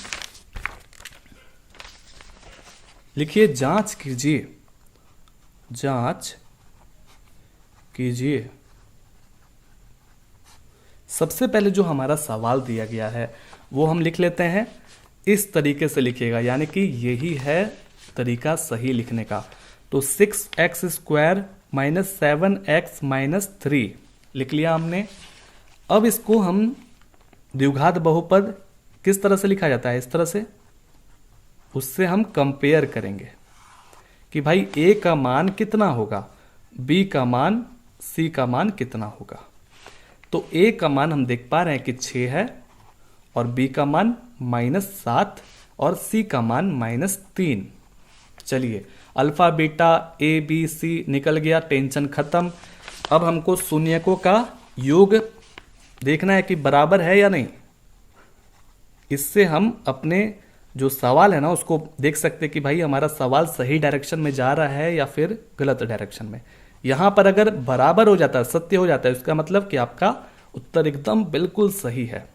लिखिए जांच कीजिए, जांच कीजिए। सबसे पहले जो हमारा सवाल दिया गया है वो हम लिख लेते हैं, इस तरीके से लिखिएगा, यानी कि यही है तरीका सही लिखने का। तो 6x² - 7x - 3 लिख लिया हमने। अब इसको हम द्विघात बहुपद किस तरह से लिखा जाता है, इस तरह से, उससे हम कंपेयर करेंगे कि भाई a का मान कितना होगा, b का मान, c का मान कितना होगा। तो a का मान हम देख पा रहे हैं कि 6 है, और b का मान -7, और c का मान -3। चलिए alpha beta a b c निकल गया, टेंशन खत्म। अब हमको शून्यकों का योग देखना है कि बराबर है या नहीं। इससे हम अपने जो सवाल है ना उसको देख सकते हैं कि भाई हमारा सवाल सही डायरेक्शन में जा रहा है या फिर गलत डायरेक्शन में। यहां पर अगर बराबर हो जाता है, सत्य हो जाता है, इसका मतलब कि आपका उत्तर एकदम बिल्कुल सही है।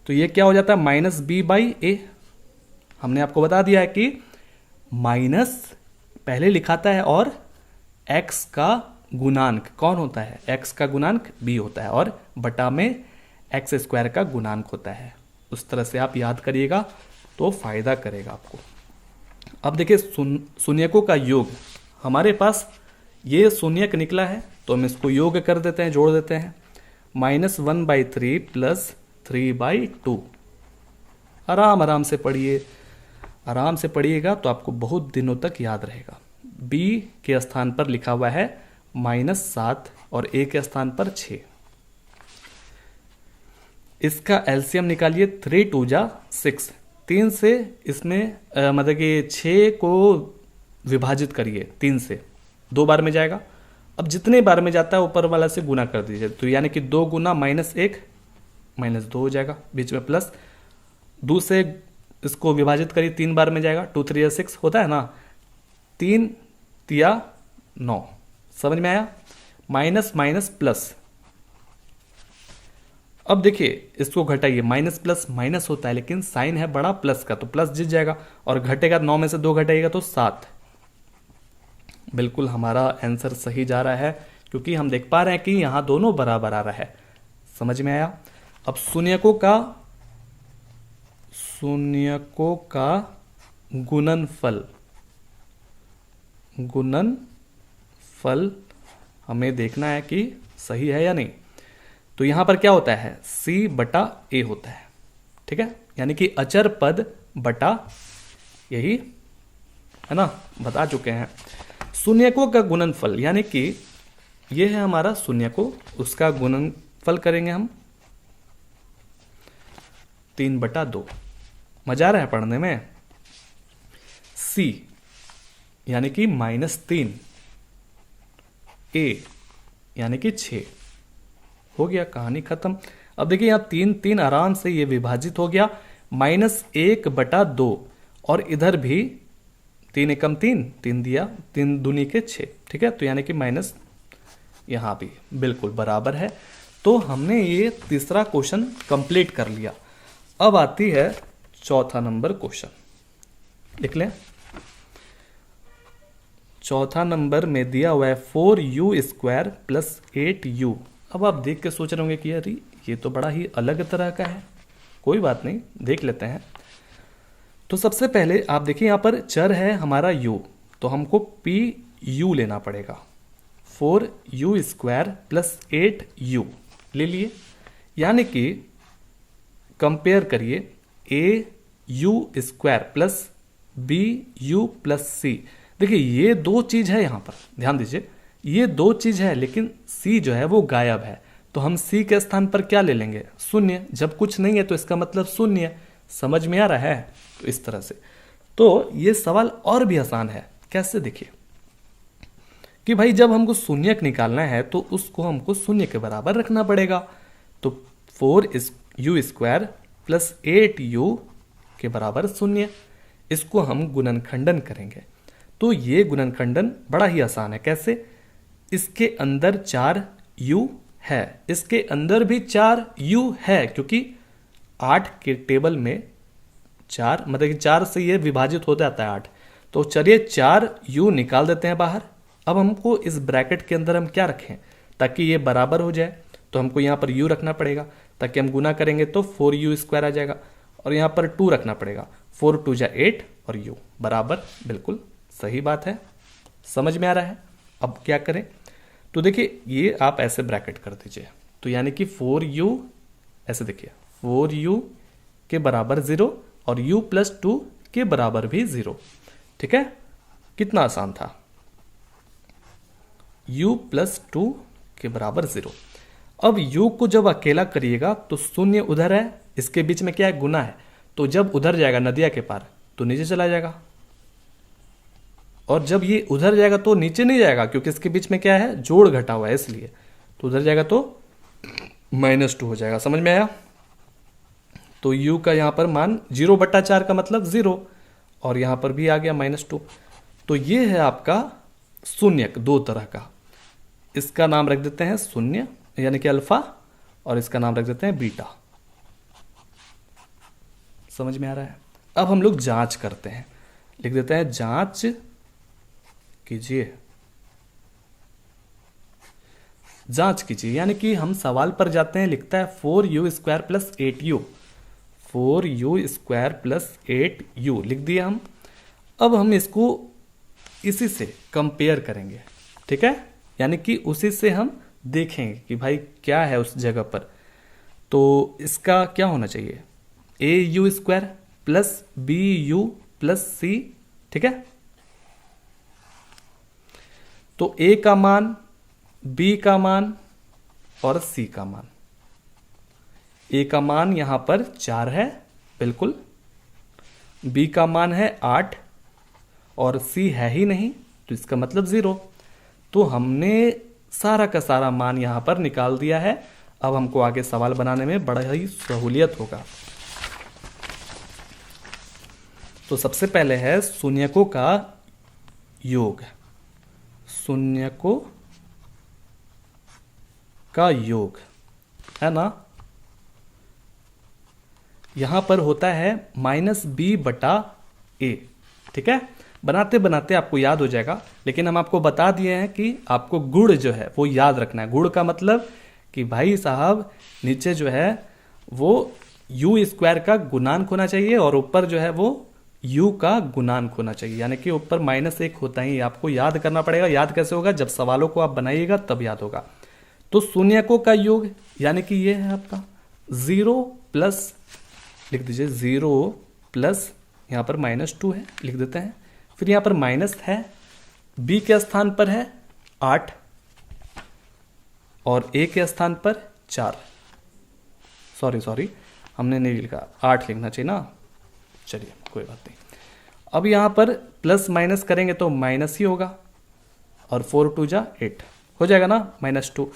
तो ये क्या हो जाता है, -b/a। हमने आपको बता दिया है कि माइनस पहले लिखाता है और x का गुणांक कौन होता है, x का गुणांक b होता है, और बटा में x² का गुणांक होता है। उस तरह से आप याद करिएगा तो फायदा करेगा आपको। अब देखिए शून्यकों का योग, हमारे पास ये शून्यक निकला है तो हम इसको योग कर देते हैं, जोड़ देते हैं। -1/3 + 3/2। आराम से पढ़िए, आराम से पढ़िएगा तो आपको बहुत दिनों तक याद रहेगा। b के स्थान पर लिखा हुआ है -7 और a के स्थान पर 6। इसका एलसीएम निकालिए, 3 2 जा 6, 3 से इसमें मतलब कि 6 को विभाजित करिए 3 से, 2 बार में जाएगा। अब जितने बार में जाता है ऊपर वाला से गुना कर दीजिए, तो यानी कि 2 गुना -1 -2 हो जाएगा, बीच में प्लस 2 से इसको विभाजित करिए, 3 बार में जाएगा, 2 3 6 होता है ना, 3 3 9। समझ में आया। Minus minus plus. अब देखिए इसको घटाइए, माइनस प्लस माइनस होता है लेकिन साइन है बड़ा प्लस का, तो प्लस जीत जाएगा और घटेगा, 9 में से 2 घटाइएगा तो 7। बिल्कुल हमारा आंसर सही जा रहा है क्योंकि हम देख पा रहे हैं कि यहां दोनों बराबर आ रहा है। समझ में आया? अब शून्यकों का गुणनफल हमें देखना है कि सही है या नहीं। तो यहां पर क्या होता है, c बटा a होता है, ठीक है, यानी कि अचर पद बटा, यही है ना, बता चुके हैं। शून्यकों का गुणनफल यानी कि ये है हमारा शून्यकों, उसका गुणनफल करेंगे हम 3/2। मजा आ रहा है पढ़ने में। c यानी कि -3, a यानी कि 6। हो गया, कहानी खत्म। अब देखिए यहाँ 3 3 आराम से ये विभाजित हो गया, -1/2 और इधर भी 3 एकम 3, 3 दिया, 3 दूनी के 6, ठीक है, तो यानी कि माइनस यहाँ भी बिल्कुल बराबर है। तो हमने ये तीसरा क्वेश्चन कंप्लीट कर लिया। अब आती है चौथा नंबर क्वेश्चन, लिख लें। चौथा नंबर में दिया हुआ है 4u² + 8u। अब आप देख के सोच रहे होंगे कि यार ये तो बड़ा ही अलग तरह का है। कोई बात नहीं, देख लेते हैं। तो सबसे पहले आप देखिए यहाँ पर चर है हमारा u, तो हमको pu लेना पड़ेगा। 4u² + 8u ले लिए, यानी कि कंपेयर करिए au² + bu + c। देखिए ये दो चीज है, यहां पर ध्यान दीजिए, ये दो चीज है लेकिन c जो है वो गायब है, तो हम c के स्थान पर क्या ले लेंगे, शून्य। जब कुछ नहीं है तो इसका मतलब शून्य। समझ में आ रहा है? तो इस तरह से तो ये सवाल और भी आसान है। कैसे? देखिए कि भाई जब हमको शून्यक निकालना है तो उसको हमको शून्य के बराबर रखना पड़ेगा। तो 4u² + 8u के बराबर शून्य, इसको हम गुणनखंडन करेंगे। तो ये गुणनखंडन बड़ा ही आसान है। कैसे? इसके अंदर 4u है, इसके अंदर भी 4u है, क्योंकि 8 के टेबल में 4 मतलब कि 4 से ये विभाजित हो जाता है 8। तो चलिए 4u निकाल देते हैं बाहर। अब हमको इस ब्रैकेट के अंदर हम क्या रखें ताकि ये बराबर हो जाए, तो हमको यहाँ पर u रखना पड़ेगा, ताकि हम गुना करेंगे तो 4u² आ जाएगा, और यहाँ पर 2 रखना पड़ेगा, 4 2 जा 8 और u बराबर। बिल्कुल सही बात है, समझ में आ रहा है। अब क्या करें, तो देखिए ये आप ऐसे ब्रैकेट कर दीजिए, तो यानी कि 4u, ऐसे देखिए 4u के बराबर 0 और u + 2 के बराबर भी 0। ठीक है, कितना आसान था। u + 2 के बराबर 0। अब u को जब अकेला करिएगा तो शून्य उधर है, इसके बीच में क्या है, गुना है, तो जब उधर जाएगा नदिया के पार तो नीचे चला जाएगा, और जब ये उधर जाएगा तो नीचे नहीं जाएगा, क्योंकि इसके बीच में क्या है, जोड़ घटा हुआ है, इसलिए तो उधर जाएगा तो -2 हो जाएगा। समझ में आया? तो u का यहाँ पर मान 0/4 का मतलब 0, और यहाँ पर भी आ गया -2। तो ये है आपका शून्यक, दो तरह का। इसका नाम रख देते हैं शून्य यानी कि अल्फा, और इसका नाम रख देते हैं बीटा। समझ में आ रहा है? अब हम लोग जांच करते हैं, लिख देते हैं जांच कीजिए। जांच कीजिए यानी कि हम सवाल पर जाते हैं, लिखता है 4u² + 8u, 4u² + 8u लिख दिया हम। अब हम इसको इसी से कंपेयर करेंगे, ठीक है, यानी कि उसी से हम देखेंगे कि भाई क्या है उस जगह पर। तो इसका क्या होना चाहिए, au² + bu + c, ठीक है। तो a का मान, b का मान और c का मान। a का मान यहां पर 4 है, बिल्कुल, b का मान है 8 और c है ही नहीं, तो इसका मतलब 0। तो हमने सारा का सारा मान यहां पर निकाल दिया है। अब हमको आगे सवाल बनाने में बड़ा ही सहूलियत होगा। तो सबसे पहले है शून्यकों का योग, शून्यकों का योग, है ना, यहां पर होता है -b/a। ठीक है, बनाते बनाते आपको याद हो जाएगा, लेकिन हम आपको बता दिए हैं कि आपको गुण जो है वो याद रखना है। गुण का मतलब कि भाई साहब नीचे जो है वो u² का गुणांक होना चाहिए और ऊपर जो है वो u का गुणांक होना चाहिए, यानी कि ऊपर -1 होता ही आपको याद करना पड़ेगा। याद कैसे होगा? जब सवालों को आप बनाइएगा तब याद होगा। तो शून्यकों का योग यानी कि ये है आपका 0 प्लस, लिख दीजिए 0 प्लस, यहां पर -2 है, लिख देते हैं। फिर यहां पर माइनस है, b के स्थान पर है 8 और a के स्थान पर 4। सॉरी हमने नहीं लिखा, 8 लिखना चाहिए ना, चलिए कोई बात नहीं। अब यहां पर प्लस माइनस करेंगे तो माइनस ही होगा, और 4 2 जा 8 हो जाएगा ना, -2।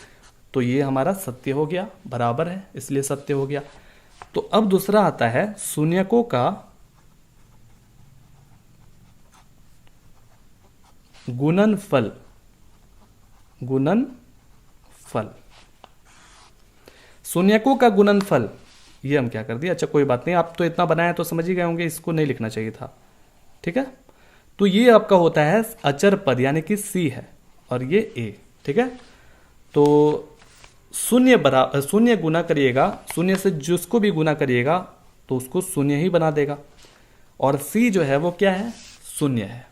तो ये हमारा सत्य हो गया, बराबर है इसलिए सत्य हो गया। तो अब दूसरा आता है शून्यकों का गुणनफल। गुणनफल, शून्यकों का गुणनफल, ये हम क्या कर दिया, अच्छा कोई बात नहीं, आप तो इतना बनाया तो समझ ही गए होंगे, इसको नहीं लिखना चाहिए था। ठीक है, तो ये आपका होता है अचर पद यानी कि c है और ये a। ठीक है, तो शून्य गुना करिएगा, शून्य से जिसको भी गुना करिएगा तो उसको शून्य ही बना देगा, और c जो है वो क्या है, शून्य है,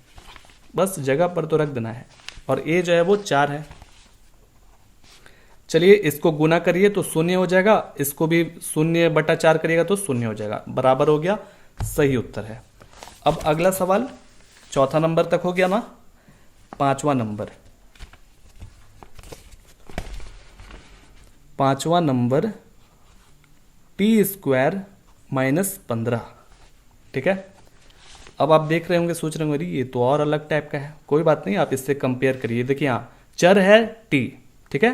बस जगह पर तो रख देना है। और a जो है वो 4 है। चलिए इसको गुना करिए तो शून्य हो जाएगा, इसको भी 0/4 करिएगा तो शून्य हो जाएगा, बराबर हो गया, सही उत्तर है। अब अगला सवाल, चौथा नंबर तक हो गया ना, पांचवा नंबर t² -15। ठीक है, अब आप देख रहे होंगे, सोच रहे होंगे ये तो और अलग टाइप का है, कोई बात नहीं, आप इससे कंपेयर करिए। देखिए यहाँ चर है t, ठीक है,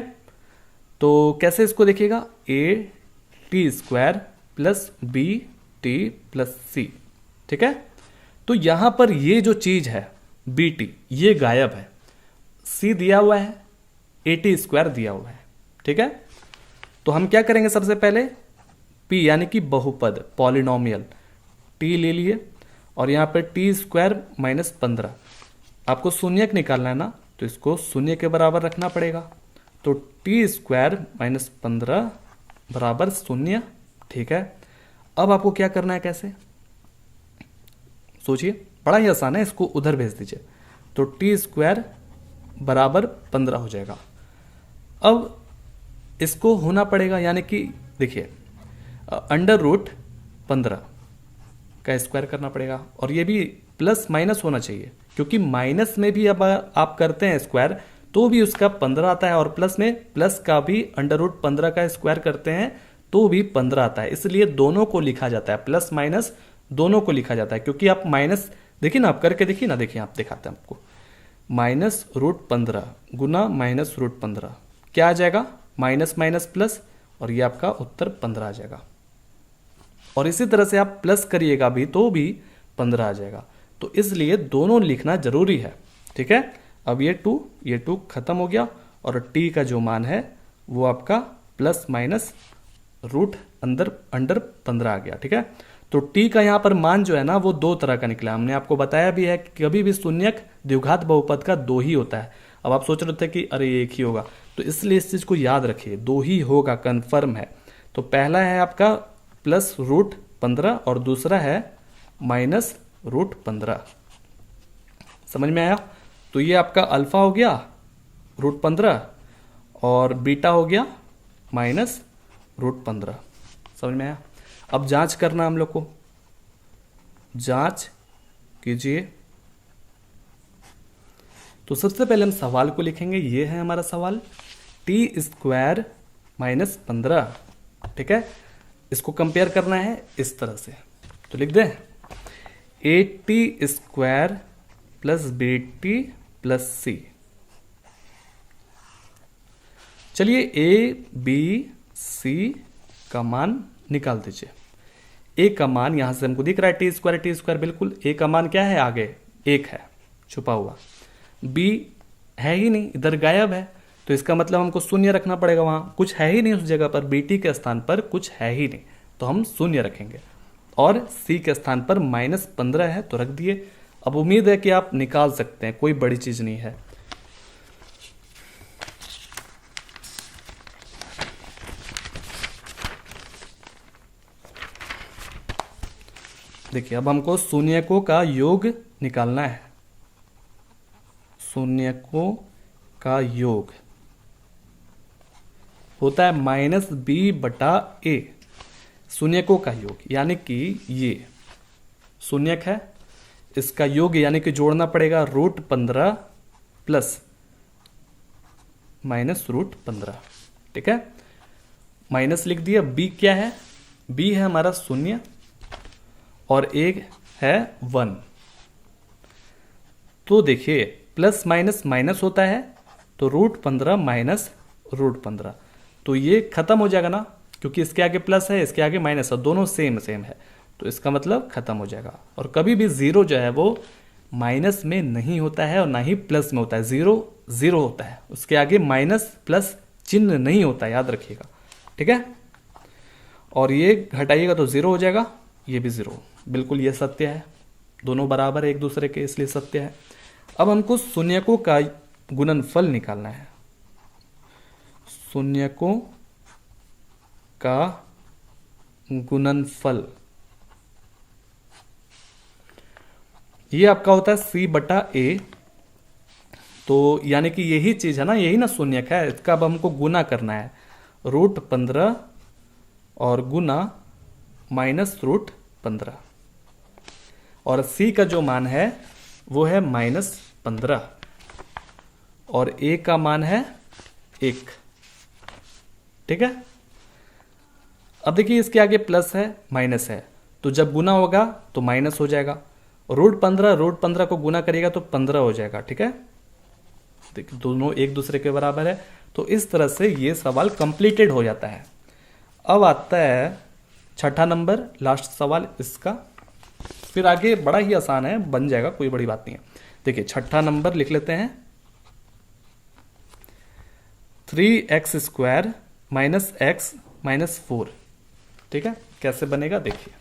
तो कैसे इसको देखिएगा, a² + b t + c। ठीक है, तो यहां पर ये जो चीज है bt ये गायब है, c दिया हुआ है, at² दिया हुआ है। ठीक है, तो हम क्या करेंगे, सबसे पहले p यानी कि बहुपद पॉलिनोमियल t ले लिए, और यहां पर t² -15, आपको शून्यक निकालना है ना, तो इसको शून्य के बराबर रखना पड़ेगा, तो t² -15 बराबर 0। ठीक है, अब आपको क्या करना है, कैसे सोचिए, बड़ा ही आसान है, इसको उधर भेज दीजिए, तो t² बराबर 15 हो जाएगा। अब इसको होना पड़ेगा, यानी कि देखिए √15 का स्क्वायर करना पड़ेगा, और ये भी प्लस माइनस होना चाहिए, क्योंकि माइनस में भी अब आप करते हैं स्क्वायर तो भी उसका 15 आता है, और प्लस में प्लस का भी √15 का स्क्वायर करते हैं तो भी 15 आता है, इसलिए दोनों को लिखा जाता है, प्लस माइनस दोनों को लिखा जाता है। क्योंकि आप माइनस देखिए ना, आप करके देखिए ना, देखिए आप दिखाते हैं आपको, -√15 गुना -√15 क्या आ जाएगा, माइनस माइनस प्लस, और ये आपका उत्तर 15 आ जाएगा। और इसी तरह से आप प्लस करिएगा भी तो भी 15 आ जाएगा, तो इसलिए दोनों लिखना जरूरी है। ठीक है, अब ये 2 खत्म हो गया, और t का जो मान है वो आपका प्लस माइनस रूट अंडर 15 आ गया। ठीक है, तो t का यहाँ पर मान जो है ना वो 2 तरह का निकला, हमने आपको बताया भी है कि कभी भी शून्यक द्विघात बहुपद का 2 ही होता है। अब आप सोच रहे थे कि अरे एक ही होगा, तो इसलिए इस चीज को याद रखिए, 2 ही होगा, कंफर्म है। तो पहला है आपका +√15 और दूसरा है -√15। समझ में आया? तो ये आपका अल्फा हो गया √15 और बीटा हो गया -√15। समझ में आया? अब जांच करना हम लोग को, जांच कीजिए। तो सबसे पहले हम सवाल को लिखेंगे, ये है हमारा सवाल, t² -15। ठीक है, इसको कंपेयर करना है इस तरह से, तो लिख दें at² + bt + c। चलिए a b c का मान निकाल दीजिए। a का मान यहां से हमको दिख रहा है t² बिल्कुल, a का मान क्या है, आगे 1 है छुपा हुआ, b है ही नहीं, इधर गायब है, तो इसका मतलब हमको शून्य रखना पड़ेगा, वहां कुछ है ही नहीं उस जगह पर, बीटी के स्थान पर कुछ है ही नहीं, तो हम शून्य रखेंगे। और सी के स्थान पर -15 है तो रख दिए। अब उम्मीद है कि आप निकाल सकते हैं, कोई बड़ी चीज नहीं है। देखिए अब हमको शून्यकों का योग निकालना है। शून्यकों का योग होता है -b/a, शून्यकों का योग, यानी कि ये शून्यक है, इसका योग यानी कि जोड़ना पड़ेगा √15 प्लस -√15। ठीक है, माइनस लिख दिया। b क्या है? b है हमारा शून्य और एक है 1। तो देखिए प्लस माइनस माइनस होता है, तो √15 माइनस √15, तो ये खत्म हो जाएगा ना, क्योंकि इसके आगे प्लस है इसके आगे माइनस है, दोनों सेम सेम है, तो इसका मतलब खत्म हो जाएगा। और कभी भी जीरो जो है वो माइनस में नहीं होता है और ना ही प्लस में होता है, जीरो जीरो होता है, उसके आगे माइनस प्लस चिन्ह नहीं होता, याद रखिएगा। ठीक है, और ये घटाइएगा तो जीरो हो जाएगा, ये भी जीरो, बिल्कुल ये सत्य है, दोनों बराबर है एक दूसरे के, इसलिए सत्य है। अब हमको शून्यकों का गुणनफल निकालना है। शून्यकों का गुणनफल ये आपका होता है c/a, तो यानी कि यही चीज है ना, यही ना शून्यक है, इसका अब हमको गुना करना है, √15 और गुना -√15, और c का जो मान है वो है -15 और a का मान है 1। ठीक है, अब देखिए इसके आगे प्लस है माइनस है, तो जब गुना होगा तो माइनस हो जाएगा, √15 को गुना करिएगा तो 15 हो जाएगा। ठीक है, देखिए दोनों एक दूसरे के बराबर है, तो इस तरह से ये सवाल कंप्लीटेड हो जाता है। अब आता है छठा नंबर, लास्ट सवाल इसका, फिर आगे बड़ा ही आसान है, बन जाएगा, कोई बड़ी बात नहीं है। देखिए छठा नंबर लिख लेते हैं, 3x² - x - 4। ठीक है, कैसे बनेगा देखिए,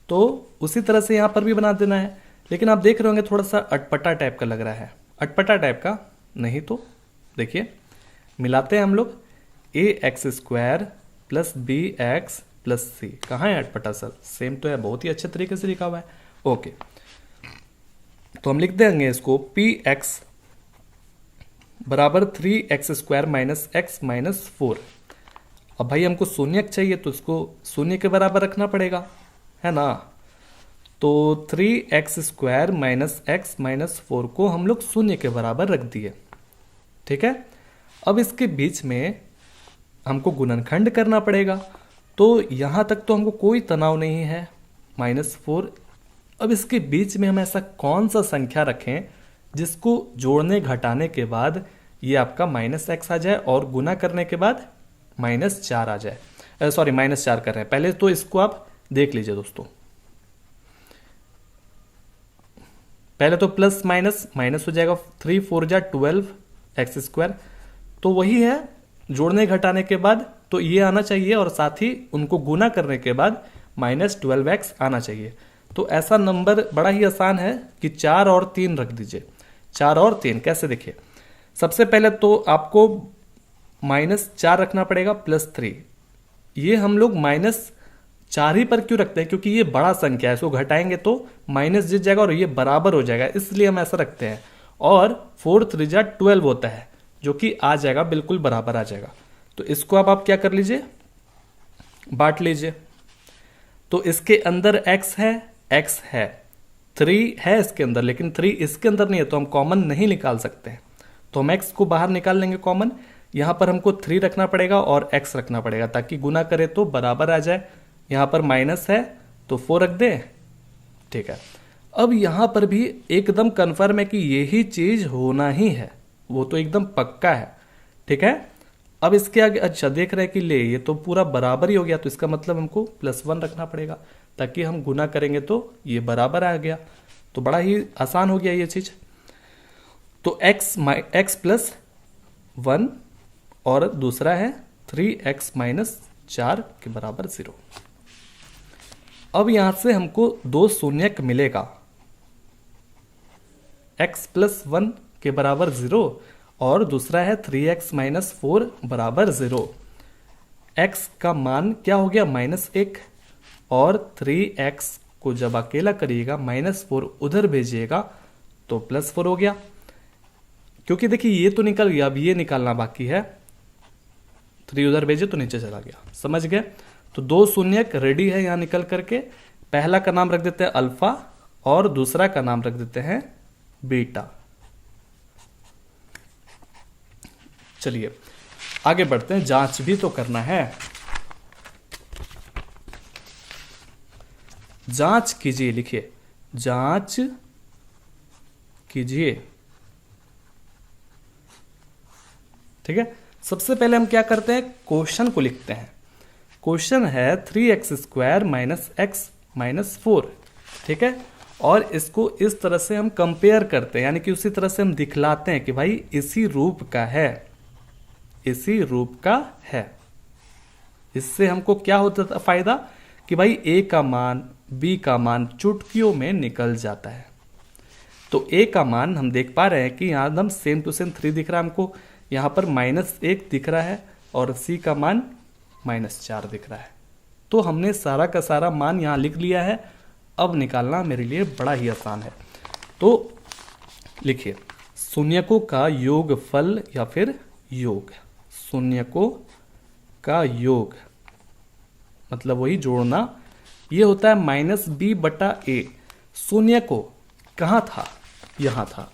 तो उसी तरह से यहां पर भी बना देना है, लेकिन आप देख रहे होंगे थोड़ा सा अटपटा टाइप का लग रहा है, अटपटा टाइप का नहीं, तो देखिए मिलाते हैं हम लोग, ax² + bx + c। कहाँ है अटपटा सर? सेम तो है, बहुत ही अच्छे तरीके से लिखा हुआ है। ओके, तो हम लिख देंगे इसको px = 3x² - x - 4। अब भाई हमको शून्यक चाहिए तो इसको शून्य के बराबर रखना पड़ेगा, है ना, तो 3x² - x - 4 को हम लोग शून्य के बराबर रख दिए। ठीक है, अब इसके बीच में हमको गुणनखंड करना पड़ेगा, तो यहां तक तो हमको कोई तनाव नहीं है, -4। अब इसके बीच में हम ऐसा कौन सा संख्या रखें जिसको जोड़ने घटाने के बाद ये आपका -x आ जाए और गुना करने के बाद -4 आ जाए। सॉरी, -4 कर रहे हैं, पहले तो इसको आप देख लीजिए दोस्तों, पहले तो प्लस माइनस माइनस हो जाएगा, 3 4 जा 12x², तो वही है जोड़ने घटाने के बाद तो ये आना चाहिए, और साथ ही उनको गुना करने के बाद -12x आना चाहिए। तो ऐसा नंबर बड़ा ही आसान है कि 4 और 3 रख दीजिए। 4 और 3 कैसे, देखिए सबसे पहले तो आपको -4 रखना पड़ेगा +3। ये हम लोग -4 ही पर क्यों रखते हैं? क्योंकि ये बड़ा संख्या है, इसको घटाएंगे तो माइनस जीत जाएगा और ये बराबर हो जाएगा, इसलिए हम ऐसा रखते हैं। और 4 3 जा 12 होता है, जो कि आ जाएगा, बिल्कुल बराबर आ जाएगा। तो इसको अब आप क्या कर लीजिए, बांट लीजिए। तो इसके अंदर x है 3 है इसके अंदर, लेकिन 3 इसके अंदर नहीं है, तो हम कॉमन नहीं निकाल सकते हैं, तो हम x को बाहर निकाल लेंगे कॉमन। यहां पर हमको 3 रखना पड़ेगा और x रखना पड़ेगा, ताकि गुना करे तो बराबर आ जाए। यहां पर माइनस है तो 4 रख दे। ठीक है, अब यहां पर भी एकदम कंफर्म है कि यही चीज होना ही है, वो तो एकदम पक्का है। ठीक है, अब इसके आगे अच्छा देख रहे हैं कि ले ये तो पूरा बराबर ही हो गया, तो इसका मतलब हमको +1 रखना पड़ेगा, ताकि हम गुना करेंगे तो ये बराबर आ गया। तो बड़ा ही आसान हो गया ये चीज। तो x + 1 और दूसरा है 3x माइनस 4 के बराबर 0। अब यहां से हमको दो शून्यक मिलेगा, x प्लस 1 के बराबर 0 और दूसरा है 3x माइनस 4 बराबर 0। x का मान क्या हो गया -1 और 3x को जब अकेला करिएगा -4 उधर भेजिएगा तो +4 हो गया। क्योंकि देखिए ये तो निकल गया, अब ये निकालना बाकी है। 3 उधर भेजे तो नीचे चला गया, समझ गए। तो दो शून्यक रेडी है यहां निकल करके। पहला का नाम रख देते हैं अल्फा और दूसरा का नाम रख देते हैं बीटा। चलिए आगे बढ़ते हैं, जांच भी तो करना है। जांच कीजिए, लिखिए जांच कीजिए। ठीक है, सबसे पहले हम क्या करते हैं, क्वेश्चन को लिखते हैं। क्वेश्चन है 3x² माइनस x माइनस 4। ठीक है, और इसको इस तरह से हम कंपेयर करते हैं, यानी कि उसी तरह से हम दिखलाते हैं कि भाई इसी रूप का है, इसी रूप का है। इससे हमको क्या होता था फायदा कि भाई a का मान b का मान चुटकियों में निकल जाता है। तो a का मान हम देख पा रहे हैं कि यहां एकदम सेम टू सेम 3 दिख रहा है हमको, यहां पर -1 दिख रहा है और c का मान -4 दिख रहा है। तो हमने सारा का सारा मान यहां लिख लिया है। अब निकालना मेरे लिए बड़ा ही आसान है। तो लिखिए शून्यकों का योगफल या फिर योग, शून्यकों का योग मतलब वही जोड़ना, ये होता है -b/a। शून्यकों कहाँ था, यहां था,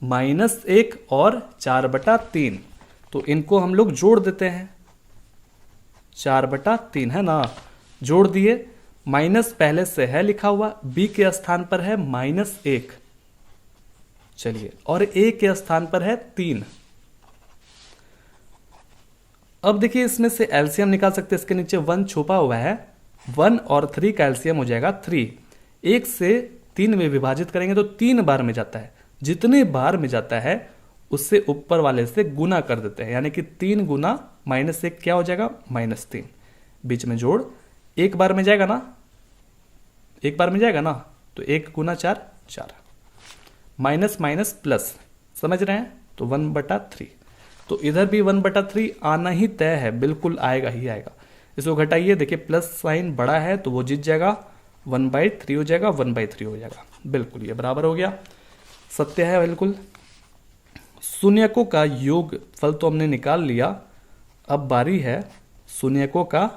-1 और 4/3। तो इनको हम लोग जोड़ देते हैं, 4/3 है ना, जोड़ दिए। माइनस पहले से है लिखा हुआ, b के स्थान पर है -1, चलिए, और a के स्थान पर है 3। अब देखिए इसमें से एलसीएम निकाल सकते हैं, इसके नीचे 1 छुपा हुआ है। 1 और 3 का एलसीएम हो जाएगा 3। 1 से 3 में विभाजित करेंगे तो 3 बार में जाता है, जितने बार में जाता है उससे ऊपर वाले से गुना कर देते हैं, यानी कि 3 गुना -1 क्या हो जाएगा -3, बीच में जोड़, एक बार में जाएगा ना, एक बार में जाएगा ना, तो 1 गुना 4 4, माइनस माइनस प्लस, समझ रहे हैं, तो 1/3। तो इधर भी 1/3 आना ही तय है, बिल्कुल आएगा ही आएगा। इसको घटाइए, देखिए प्लस साइन बड़ा है तो वो जीत जाएगा, 1/3 हो जाएगा, 1/3 हो जाएगा, बिल्कुल ये बराबर हो गया, सत्य है बिल्कुल। शून्यकों का योग फल तो हमने निकाल लिया, अब बारी है शून्यकों का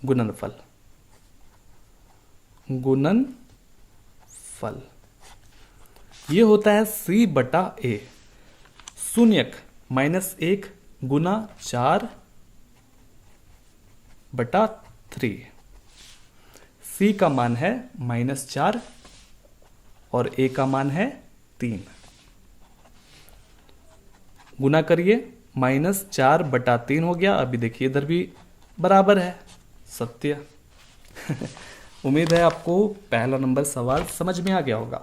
गुणनफल। गुणनफल ये होता है c/a। शून्यक -1 गुना 4/3। c का मान है -4 और a का मान है 3। गुना करिए, -4/3 हो गया। अभी देखिए इधर भी बराबर है, सत्य। उम्मीद है आपको पहला नंबर सवाल समझ में आ गया होगा।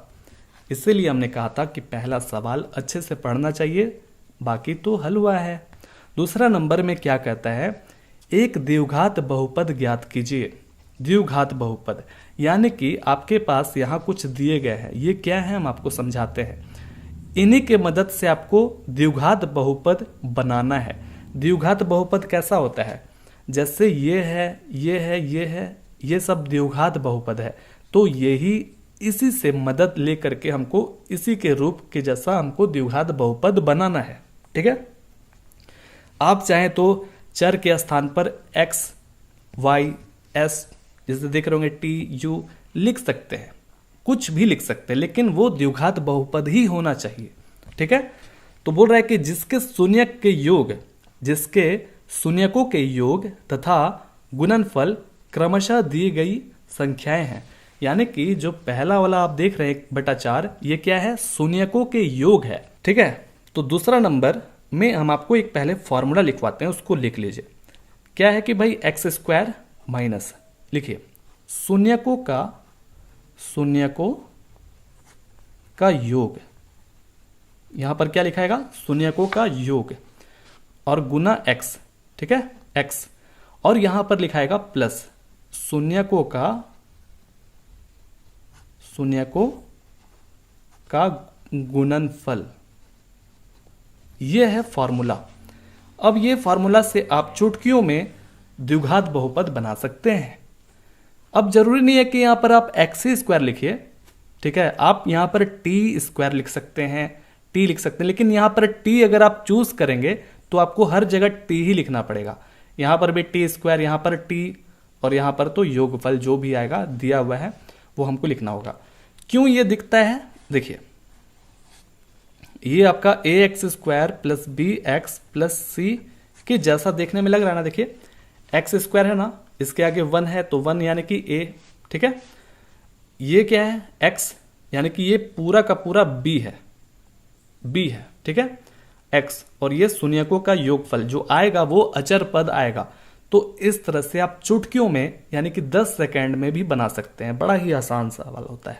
इसीलिए हमने कहा था कि पहला सवाल अच्छे से पढ़ना चाहिए, बाकी तो हल हुआ है। दूसरा नंबर में क्या कहता है, एक द्विघात बहुपद ज्ञात कीजिए। द्विघात बहुपद यानी कि आपके पास यहाँ कुछ दिए गए हैं, ये क्या है हम आपको समझाते हैं। इन्हीं के मदद से आपको द्विघात बहुपद बनाना है। द्विघात बहुपद कैसा होता है, जैसे ये है, ये है, ये है, ये सब द्विघात बहुपद है। तो यही इसी से मदद लेकर के हमको इसी के रूप के जैसा हमको द्विघात बहुपद बनाना है। ठीक है, आप चाहें तो चर के स्थान पर x, y, s जैसे देख रहे होंगे t, u लिख सकते हैं, कुछ भी लिख सकते हैं, लेकिन वो द्विघात बहुपद ही होना चाहिए। ठीक है, तो बोल रहा है कि जिसके शून्यक के योग, जिसके शून्यकों के योग तथा गुणनफल क्रमशः दी गई संख्याएं हैं। यानी कि जो पहला वाला आप देख रहे हैं 1/4, ये क्या है, शून्यकों के योग है। ठीक है, तो दूसरा नंबर में हम आपको एक पहले फॉर्मूला लिखवाते हैं, उसको लिख लीजिए। क्या है कि भाई x² माइनस, लिखिए शून्यकों का योग, यहां पर क्या लिखाएगा, शून्यकों का योग, और गुना एक्स, ठीक है, एक्स, और यहां पर लिखाएगा प्लस शून्यकों का गुणनफल। यह है फॉर्मूला। अब ये फॉर्मूला से आप चुटकियों में द्विघात बहुपद बना सकते हैं। अब जरूरी नहीं है कि यहां पर आप एक्स स्क्वायर लिखिए, ठीक है, आप यहां पर टी स्क्वायर लिख सकते हैं, टी लिख सकते हैं, लेकिन यहां पर टी अगर आप चूज करेंगे तो आपको हर जगह टी ही लिखना पड़ेगा। यहां पर भी टी स्क्वायर, यहां पर टी, और यहां पर तो योगफल जो भी आएगा दिया हुआ है वो हमको लिखना होगा। क्यों ये दिखता है, देखिए ये आपका a x square plus b x plus c के जैसा देखने में लग रहा है ना। देखिए एक्स स्क्वायर है ना, इसके आगे 1 है तो 1 यानी कि ए, ठीक है, ये क्या है एक्स, यानी कि ये पूरा का पूरा बी है, ठीक है, एक्स, और ये शून्यकों का योगफल जो आएगा वो अचर पद आएगा। तो इस तरह से आप चुटकियों में यानी कि 10 सेकेंड में भी बना सकते हैं। बड़ा ही आसान सवाल होता है,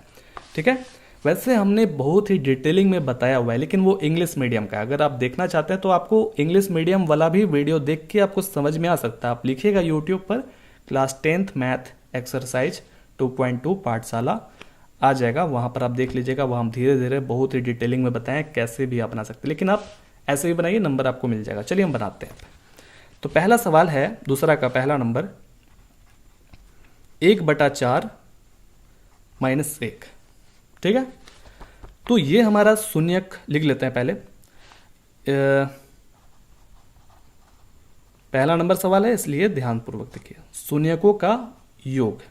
ठीक है। वैसे हमने बहुत ही डिटेलिंग में बताया हुआ है, लेकिन वो इंग्लिश मीडियम का है। अगर आप देखना चाहते हैं तो आपको इंग्लिश मीडियम वाला भी वीडियो देख के आपको समझ में आ सकता है। आप लिखिएगा यूट्यूब पर क्लास 10th मैथ एक्सरसाइज 2.2 पाठशाला, आ जाएगा, वहां पर आप देख लीजिएगा। वहां हम धीरे धीरे बहुत ही डिटेलिंग में बताएं कैसे भी आप बना सकते हैं, लेकिन आप ऐसे भी बनाइए, नंबर आपको मिल जाएगा। चलिए हम बनाते हैं। तो पहला सवाल है दूसरा का पहला नंबर 1/4 - 1, ठीक है। तो ये हमारा शून्यक लिख लेते हैं पहले। पहला नंबर सवाल है इसलिए ध्यानपूर्वक देखिए। शून्यकों का योग,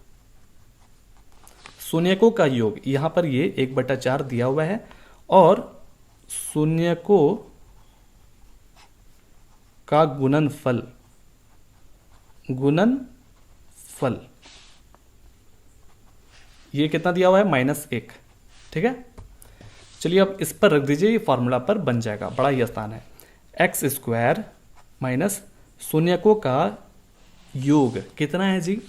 शून्यकों का योग, यहां पर ये 1/4 दिया हुआ है, और शून्यकों का गुणनफल ये कितना दिया हुआ है -1, ठीक है। चलिए अब इस पर रख दीजिए, ये फॉर्मूला पर बन जाएगा, बड़ा ही आसान है। एक्स स्क्वायर माइनस शून्यकों का योग कितना है जी,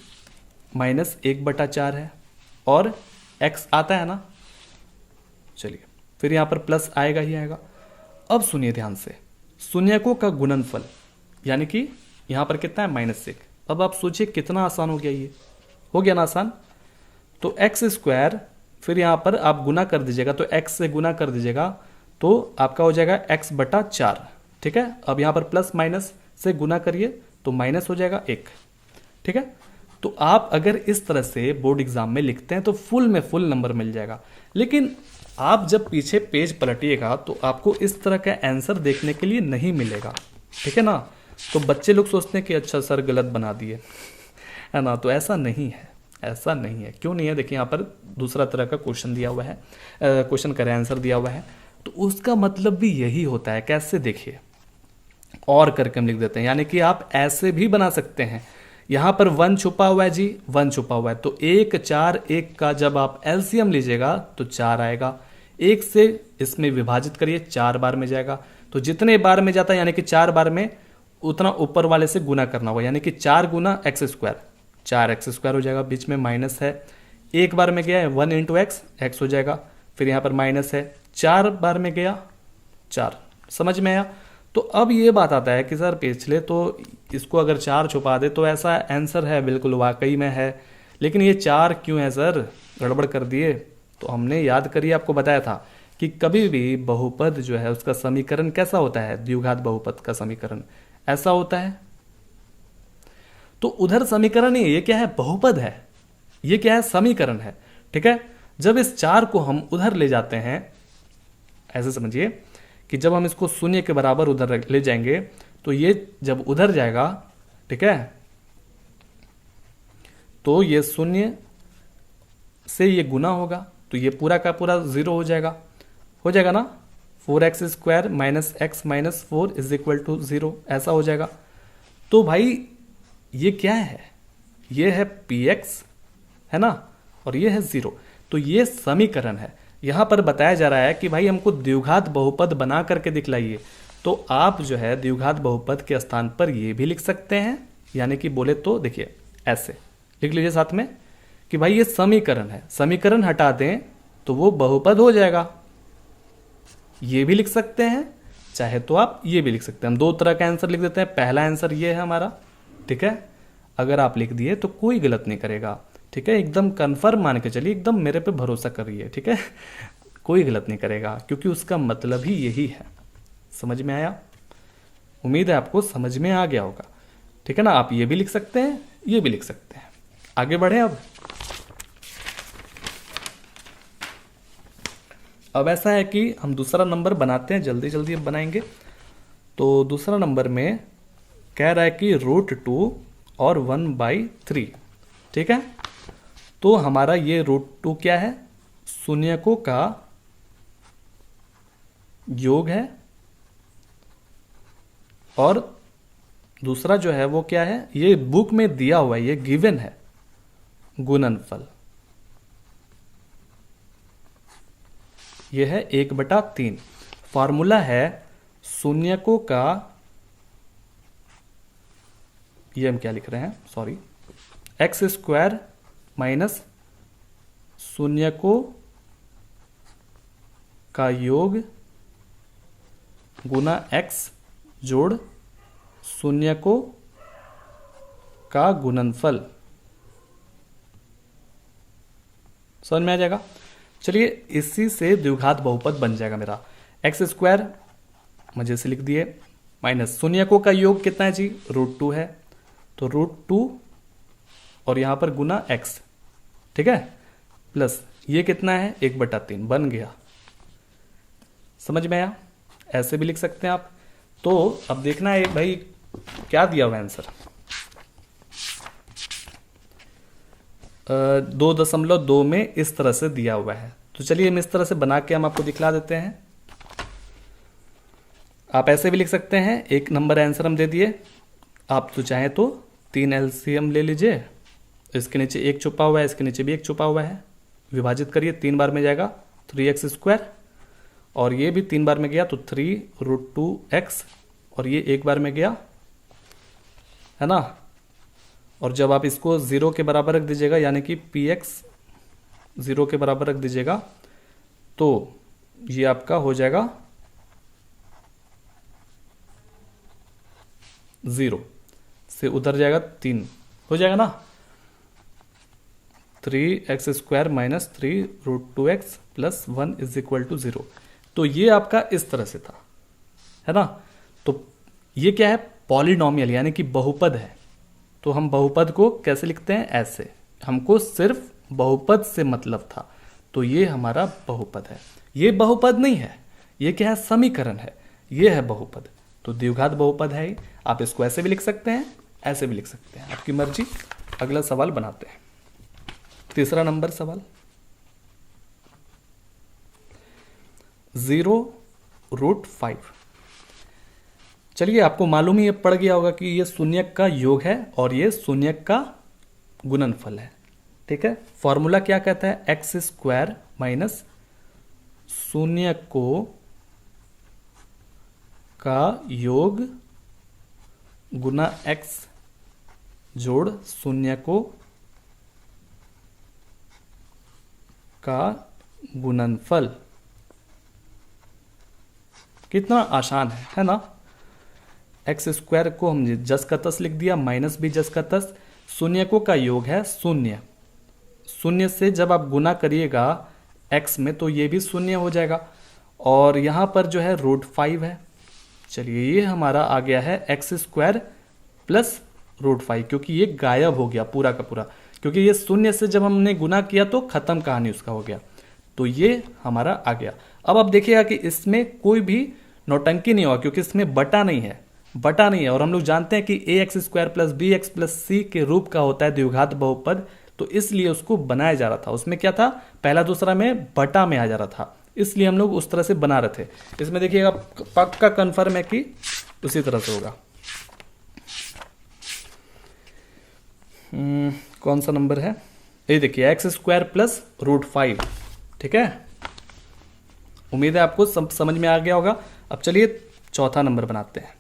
-1/4 है, और x आता है ना, चलिए फिर यहां पर प्लस आएगा ही आएगा। अब सुनिए ध्यान से, शून्यकों का गुणनफल यानी कि यहां पर कितना है -1। अब आप सोचिए कितना आसान हो गया, ये हो गया ना आसान। तो एक्स स्क्वायर, फिर यहां पर आप गुना कर दीजिएगा, तो x से गुना कर दीजिएगा तो आपका हो जाएगा x/4, ठीक है। अब यहां पर प्लस माइनस से गुना करिए तो माइनस हो जाएगा 1, ठीक है। तो आप अगर इस तरह से बोर्ड एग्जाम में लिखते हैं तो फुल में फुल नंबर मिल जाएगा, लेकिन आप जब पीछे पेज पलटिएगा तो आपको इस तरह का आंसर देखने के लिए नहीं मिलेगा, ठीक है ना। तो बच्चे लोग सोचते हैं कि अच्छा सर गलत बना दिए, है ना, तो ऐसा नहीं है, ऐसा नहीं है। क्यों नहीं है, देखिए यहाँ पर दूसरा तरह का क्वेश्चन दिया हुआ है, क्वेश्चन का आंसर दिया हुआ है, तो उसका मतलब भी यही होता है। कैसे, देखिए और करके हम लिख देते हैं, यानी कि आप ऐसे भी बना सकते हैं। यहां पर 1 छुपा हुआ है जी, 1 छुपा हुआ है, तो 1 4 1 का जब आप एलसीएम लीजिएगा तो 4 आएगा। 1 से इसमें विभाजित करिए, 4 बार में जाएगा, तो जितने बार में जाता है यानी कि 4 बार में उतना ऊपर वाले से गुना करना होगा, यानी कि 4 गुना एक्स स्क्वायर, 4x स्क्वायर हो जाएगा, बीच में माइनस है, 1 बार में गया है 1 × x, x हो जाएगा, फिर यहाँ पर माइनस है, 4 बार में गया 4, समझ में आया। तो अब ये बात आता है कि सर पिछले तो इसको अगर 4 छुपा दे तो ऐसा आंसर है, बिल्कुल वाकई में है, लेकिन ये 4 क्यों है सर, गड़बड़ कर दिए। तो हमने याद करिए, आपको बताया था कि कभी भी बहुपद जो है उसका समीकरण कैसा होता है, द्विघात बहुपद का समीकरण ऐसा होता है। तो उधर समीकरण ही, ये क्या है, बहुपद है, ये क्या है, समीकरण है, ठीक है। जब इस 4 को हम उधर ले जाते हैं, ऐसे समझिए कि जब हम इसको शून्य के बराबर उधर ले जाएंगे तो ये जब उधर जाएगा, ठीक है, तो ये शून्य से ये गुना होगा तो ये पूरा का पूरा 0 हो जाएगा ना। 4x square minus x minus 4 is equal to 0, ऐसा हो जाएगा। तो भाई ये क्या है, ये है px, है ना, और ये है 0, तो ये समीकरण है। यहां पर बताया जा रहा है कि भाई हमको द्विघात बहुपद बना करके दिखलाइए, तो आप जो है द्विघात बहुपद के स्थान पर ये भी लिख सकते हैं, यानी कि बोले तो देखिए ऐसे लिख लीजिए साथ में कि भाई ये समीकरण है, समीकरण हटा दें तो वो बहुपद हो जाएगा, ये भी लिख सकते हैं, चाहे तो आप ये भी लिख सकते हैं। हम दो तरह का आंसर लिख देते हैं। पहला आंसर ये है हमारा, ठीक है, अगर आप लिख दिए तो कोई गलत नहीं करेगा, ठीक है, एकदम कन्फर्म मान के चलिए, एकदम मेरे पे भरोसा करिए, ठीक है, कोई गलत नहीं करेगा क्योंकि उसका मतलब ही यही है। समझ में आया? उम्मीद है आपको समझ में आ गया होगा, ठीक है ना। आप ये भी लिख सकते हैं, ये भी लिख सकते हैं। आगे बढ़े अब ऐसा है कि हम दूसरा नंबर बनाते हैं, जल्दी जल्दी अब बनाएंगे। तो दूसरा नंबर में कह रहा है कि √2 और 1/3, ठीक है। तो हमारा ये √2 क्या है? शून्यकों का योग है, और दूसरा जो है वो क्या है, ये बुक में दिया हुआ है, ये गिवन है, गुणनफल। ये है 1/3। फॉर्मूला है शून्यकों का, ये हम क्या लिख रहे हैं, सॉरी, x² माइनस शून्यकों का योग गुना x जोड़ शून्यकों का गुणनफल। समझ में आ जाएगा? चलिए, इसी से द्विघात बहुपद बन जाएगा मेरा। x² मजे से लिख दिए, माइनस शून्यकों का योग कितना है जी, √2 है, तो √2 और यहां पर गुना x, ठीक है, प्लस ये कितना है, 1/3 बन गया। समझ में आया? ऐसे भी लिख सकते हैं आप। तो अब देखना है भाई क्या दिया हुआ आंसर, 2.2 में इस तरह से दिया हुआ है। तो चलिए हम इस तरह से बना के हम आपको दिखला देते हैं। आप ऐसे भी लिख सकते हैं, एक नंबर आंसर हम दे दिए, आप तो चाहें तो 3 LCM ले लीजिए, इसके नीचे 1 छुपा हुआ है, इसके नीचे भी 1 छुपा हुआ है, विभाजित करिए, 3 बार में जाएगा 3x², और ये भी 3 बार में गया तो 3√2x, और ये 1 बार में गया, है ना। और जब आप इसको 0 के बराबर रख दीजिएगा, यानी कि px 0 के बराबर रख दीजिएगा, तो ये आपका हो जाएगा 0 से उधर जाएगा 3, हो जाएगा ना, 3x² माइनस 3√2x प्लस 1 = 0। तो ये आपका इस तरह से था, है ना। तो ये क्या है, पॉलिनोमियल यानी कि बहुपद है। तो हम बहुपद को कैसे लिखते हैं, ऐसे, हमको सिर्फ बहुपद से मतलब था, तो ये हमारा बहुपद है। ये बहुपद नहीं है, ये क्या है, समीकरण है, ये है बहुपद। तो द्विघात बहुपद है। आप इसको ऐसे भी लिख सकते हैं, ऐसे भी लिख सकते हैं, आपकी मर्जी। अगला सवाल बनाते हैं, तीसरा नंबर सवाल, 0√5। चलिए, आपको मालूम ही ये पड़ गया होगा कि ये शून्यक का योग है और ये शून्यक का गुणनफल है, ठीक है। फॉर्मूला क्या कहता है, x² माइनस शून्यकों का योग गुना x जोड़ शून्यकों का गुणनफल। कितना आसान है ना। x² को हमने जस का तस लिख दिया, माइनस भी जस का तस, शून्यकों का योग है शून्य, शून्य से जब आप गुना करिएगा x में तो ये भी शून्य हो जाएगा, और यहां पर जो है √5 है। चलिए, ये हमारा आ गया है x² प्लस √5, क्योंकि ये गायब हो गया पूरा का पूरा, क्योंकि ये शून्य से जब हमने गुना किया तो खत्म कहानी उसका हो गया, तो ये हमारा आ गया। अब आप देखिएगा कि इसमें कोई भी नौटंकी नहीं हुआ, क्योंकि इसमें बटा नहीं है, बटा नहीं है, और हम लोग जानते हैं कि ax² plus bx plus c के रूप का होता है द्विघात बहुपद, तो इसलिए उसको बनाया जा रहा था। उसमें क्या था, पहला दूसरा में बटा में आ जा रहा था, इसलिए हम लोग उस तरह से बना रहे थे। इसमें देखिएगा पक्का कन्फर्म है कि उसी तरह से होगा। कौन सा नंबर है, ये देखिए, x² प्लस √5, ठीक है। उम्मीद है आपको समझ में आ गया होगा। अब चलिए चौथा नंबर बनाते हैं,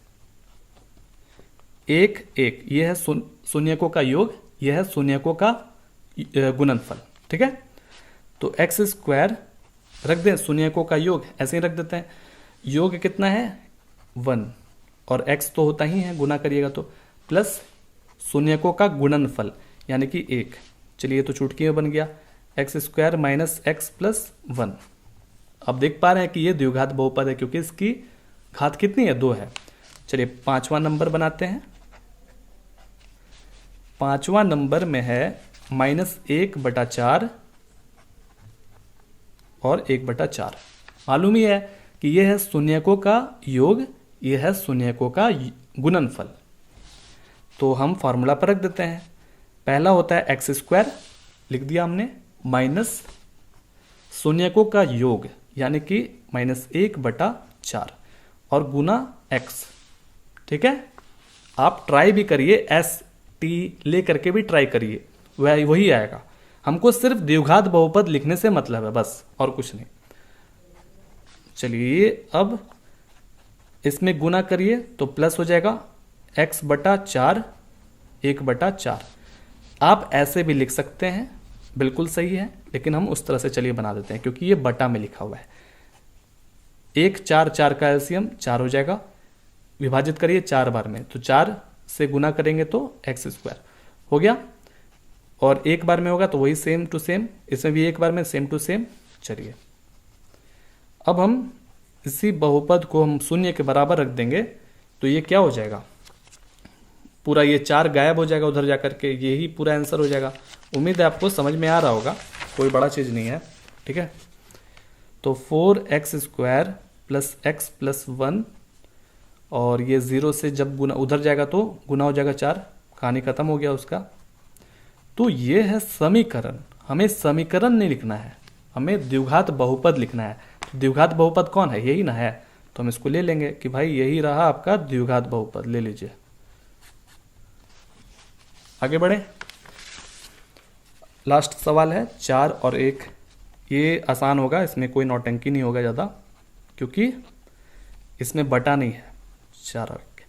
1 ये है शून्यकों का योग, यह है शून्यकों का गुणनफल, ठीक है। तो x² रख दें, शून्यकों का योग ऐसे ही रख देते हैं। योग कितना है, 1 और x तो होता ही है, गुना करिएगा तो, प्लस शून्यकों का गुणनफल यानी कि 1। चलिए तो चुटकी में बन गया x² माइनस x प्लस 1। अब देख पा रहे हैं कि ये द्विघात बहुपद है क्योंकि इसकी घात कितनी है, 2 है। चलिए 5वां नंबर बनाते हैं। 5वां नंबर में है -1/4 और 1/4। मालूम ही है कि यह है शून्यकों का योग, यह है शून्यकों का गुणनफल। तो हम फॉर्मूला पर रख देते हैं। पहला होता है x² लिख दिया हमने, माइनस शून्यकों का योग यानी कि -1/4 और गुना x। ठीक है, आप ट्राई भी करिए, ST ले करके भी ट्राई करिए, वही आएगा। हमको सिर्फ द्विघात बहुपद लिखने से मतलब है बस, और कुछ नहीं। चलिए अब इसमें गुना करिए तो प्लस हो जाएगा x/4 1/4। आप ऐसे भी लिख सकते हैं, बिल्कुल सही है, लेकिन हम उस तरह से चलिए बना देते हैं क्योंकि ये बटा में लिखा हुआ है। 1 4 4 का एलसीएम 4 हो जाएगा, विभाजित करिए 4 बार में, तो 4 से गुना करेंगे तो x² हो गया, और एक बार में होगा तो वही सेम टू सेम, इसमें भी एक बार में सेम टू सेम। चलिए अब हम इसी बहुपद को हम शून्य के बराबर रख देंगे तो ये क्या हो जाएगा, पूरा ये 4 गायब हो जाएगा उधर जाकर के, यही पूरा आंसर हो जाएगा। उम्मीद है आपको समझ में आ रहा होगा, कोई बड़ा चीज़ नहीं है। ठीक है, तो 4x² प्लस x प्लस 1, और ये 0 से जब गुना उधर जाएगा तो गुना हो जाएगा 4, कहानी खत्म हो गया उसका। तो ये है समीकरण। हमें समीकरण नहीं लिखना है, हमें द्विघात बहुपद लिखना है। तो द्विघात बहुपद कौन है, यही ना है, तो हम इसको ले लेंगे कि भाई यही रहा आपका द्विघात बहुपद, ले लीजिए। आगे बढ़े, लास्ट सवाल है 4 और 1। ये आसान होगा, इसमें कोई नौटंकी नहीं होगा ज़्यादा क्योंकि इसमें बटा नहीं है। 4 और 1,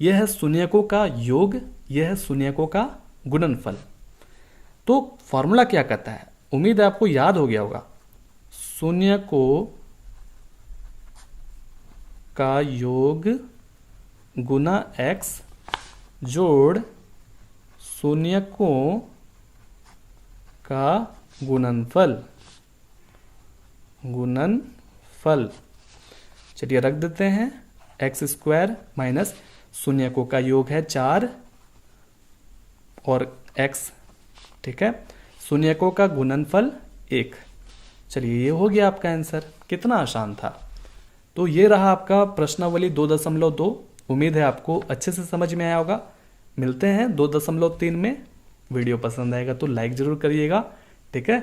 यह है शून्यकों का योग, यह है शून्यकों का गुणनफल। तो फॉर्मूला क्या कहता है, उम्मीद है आपको याद हो गया होगा। शून्यकों का योग गुना x जोड़ शून्यकों का गुणनफल। चलिए रख देते हैं, x² माइनस शून्यकों का योग है 4 और x, ठीक है, शून्यकों का गुणनफल 1। चलिए ये हो गया आपका आंसर, कितना आसान था। तो ये रहा आपका प्रश्नावली 2.2। उम्मीद है आपको अच्छे से समझ में आया होगा। मिलते हैं 2.3 में। वीडियो पसंद आएगा तो लाइक जरूर करिएगा, ठीक है।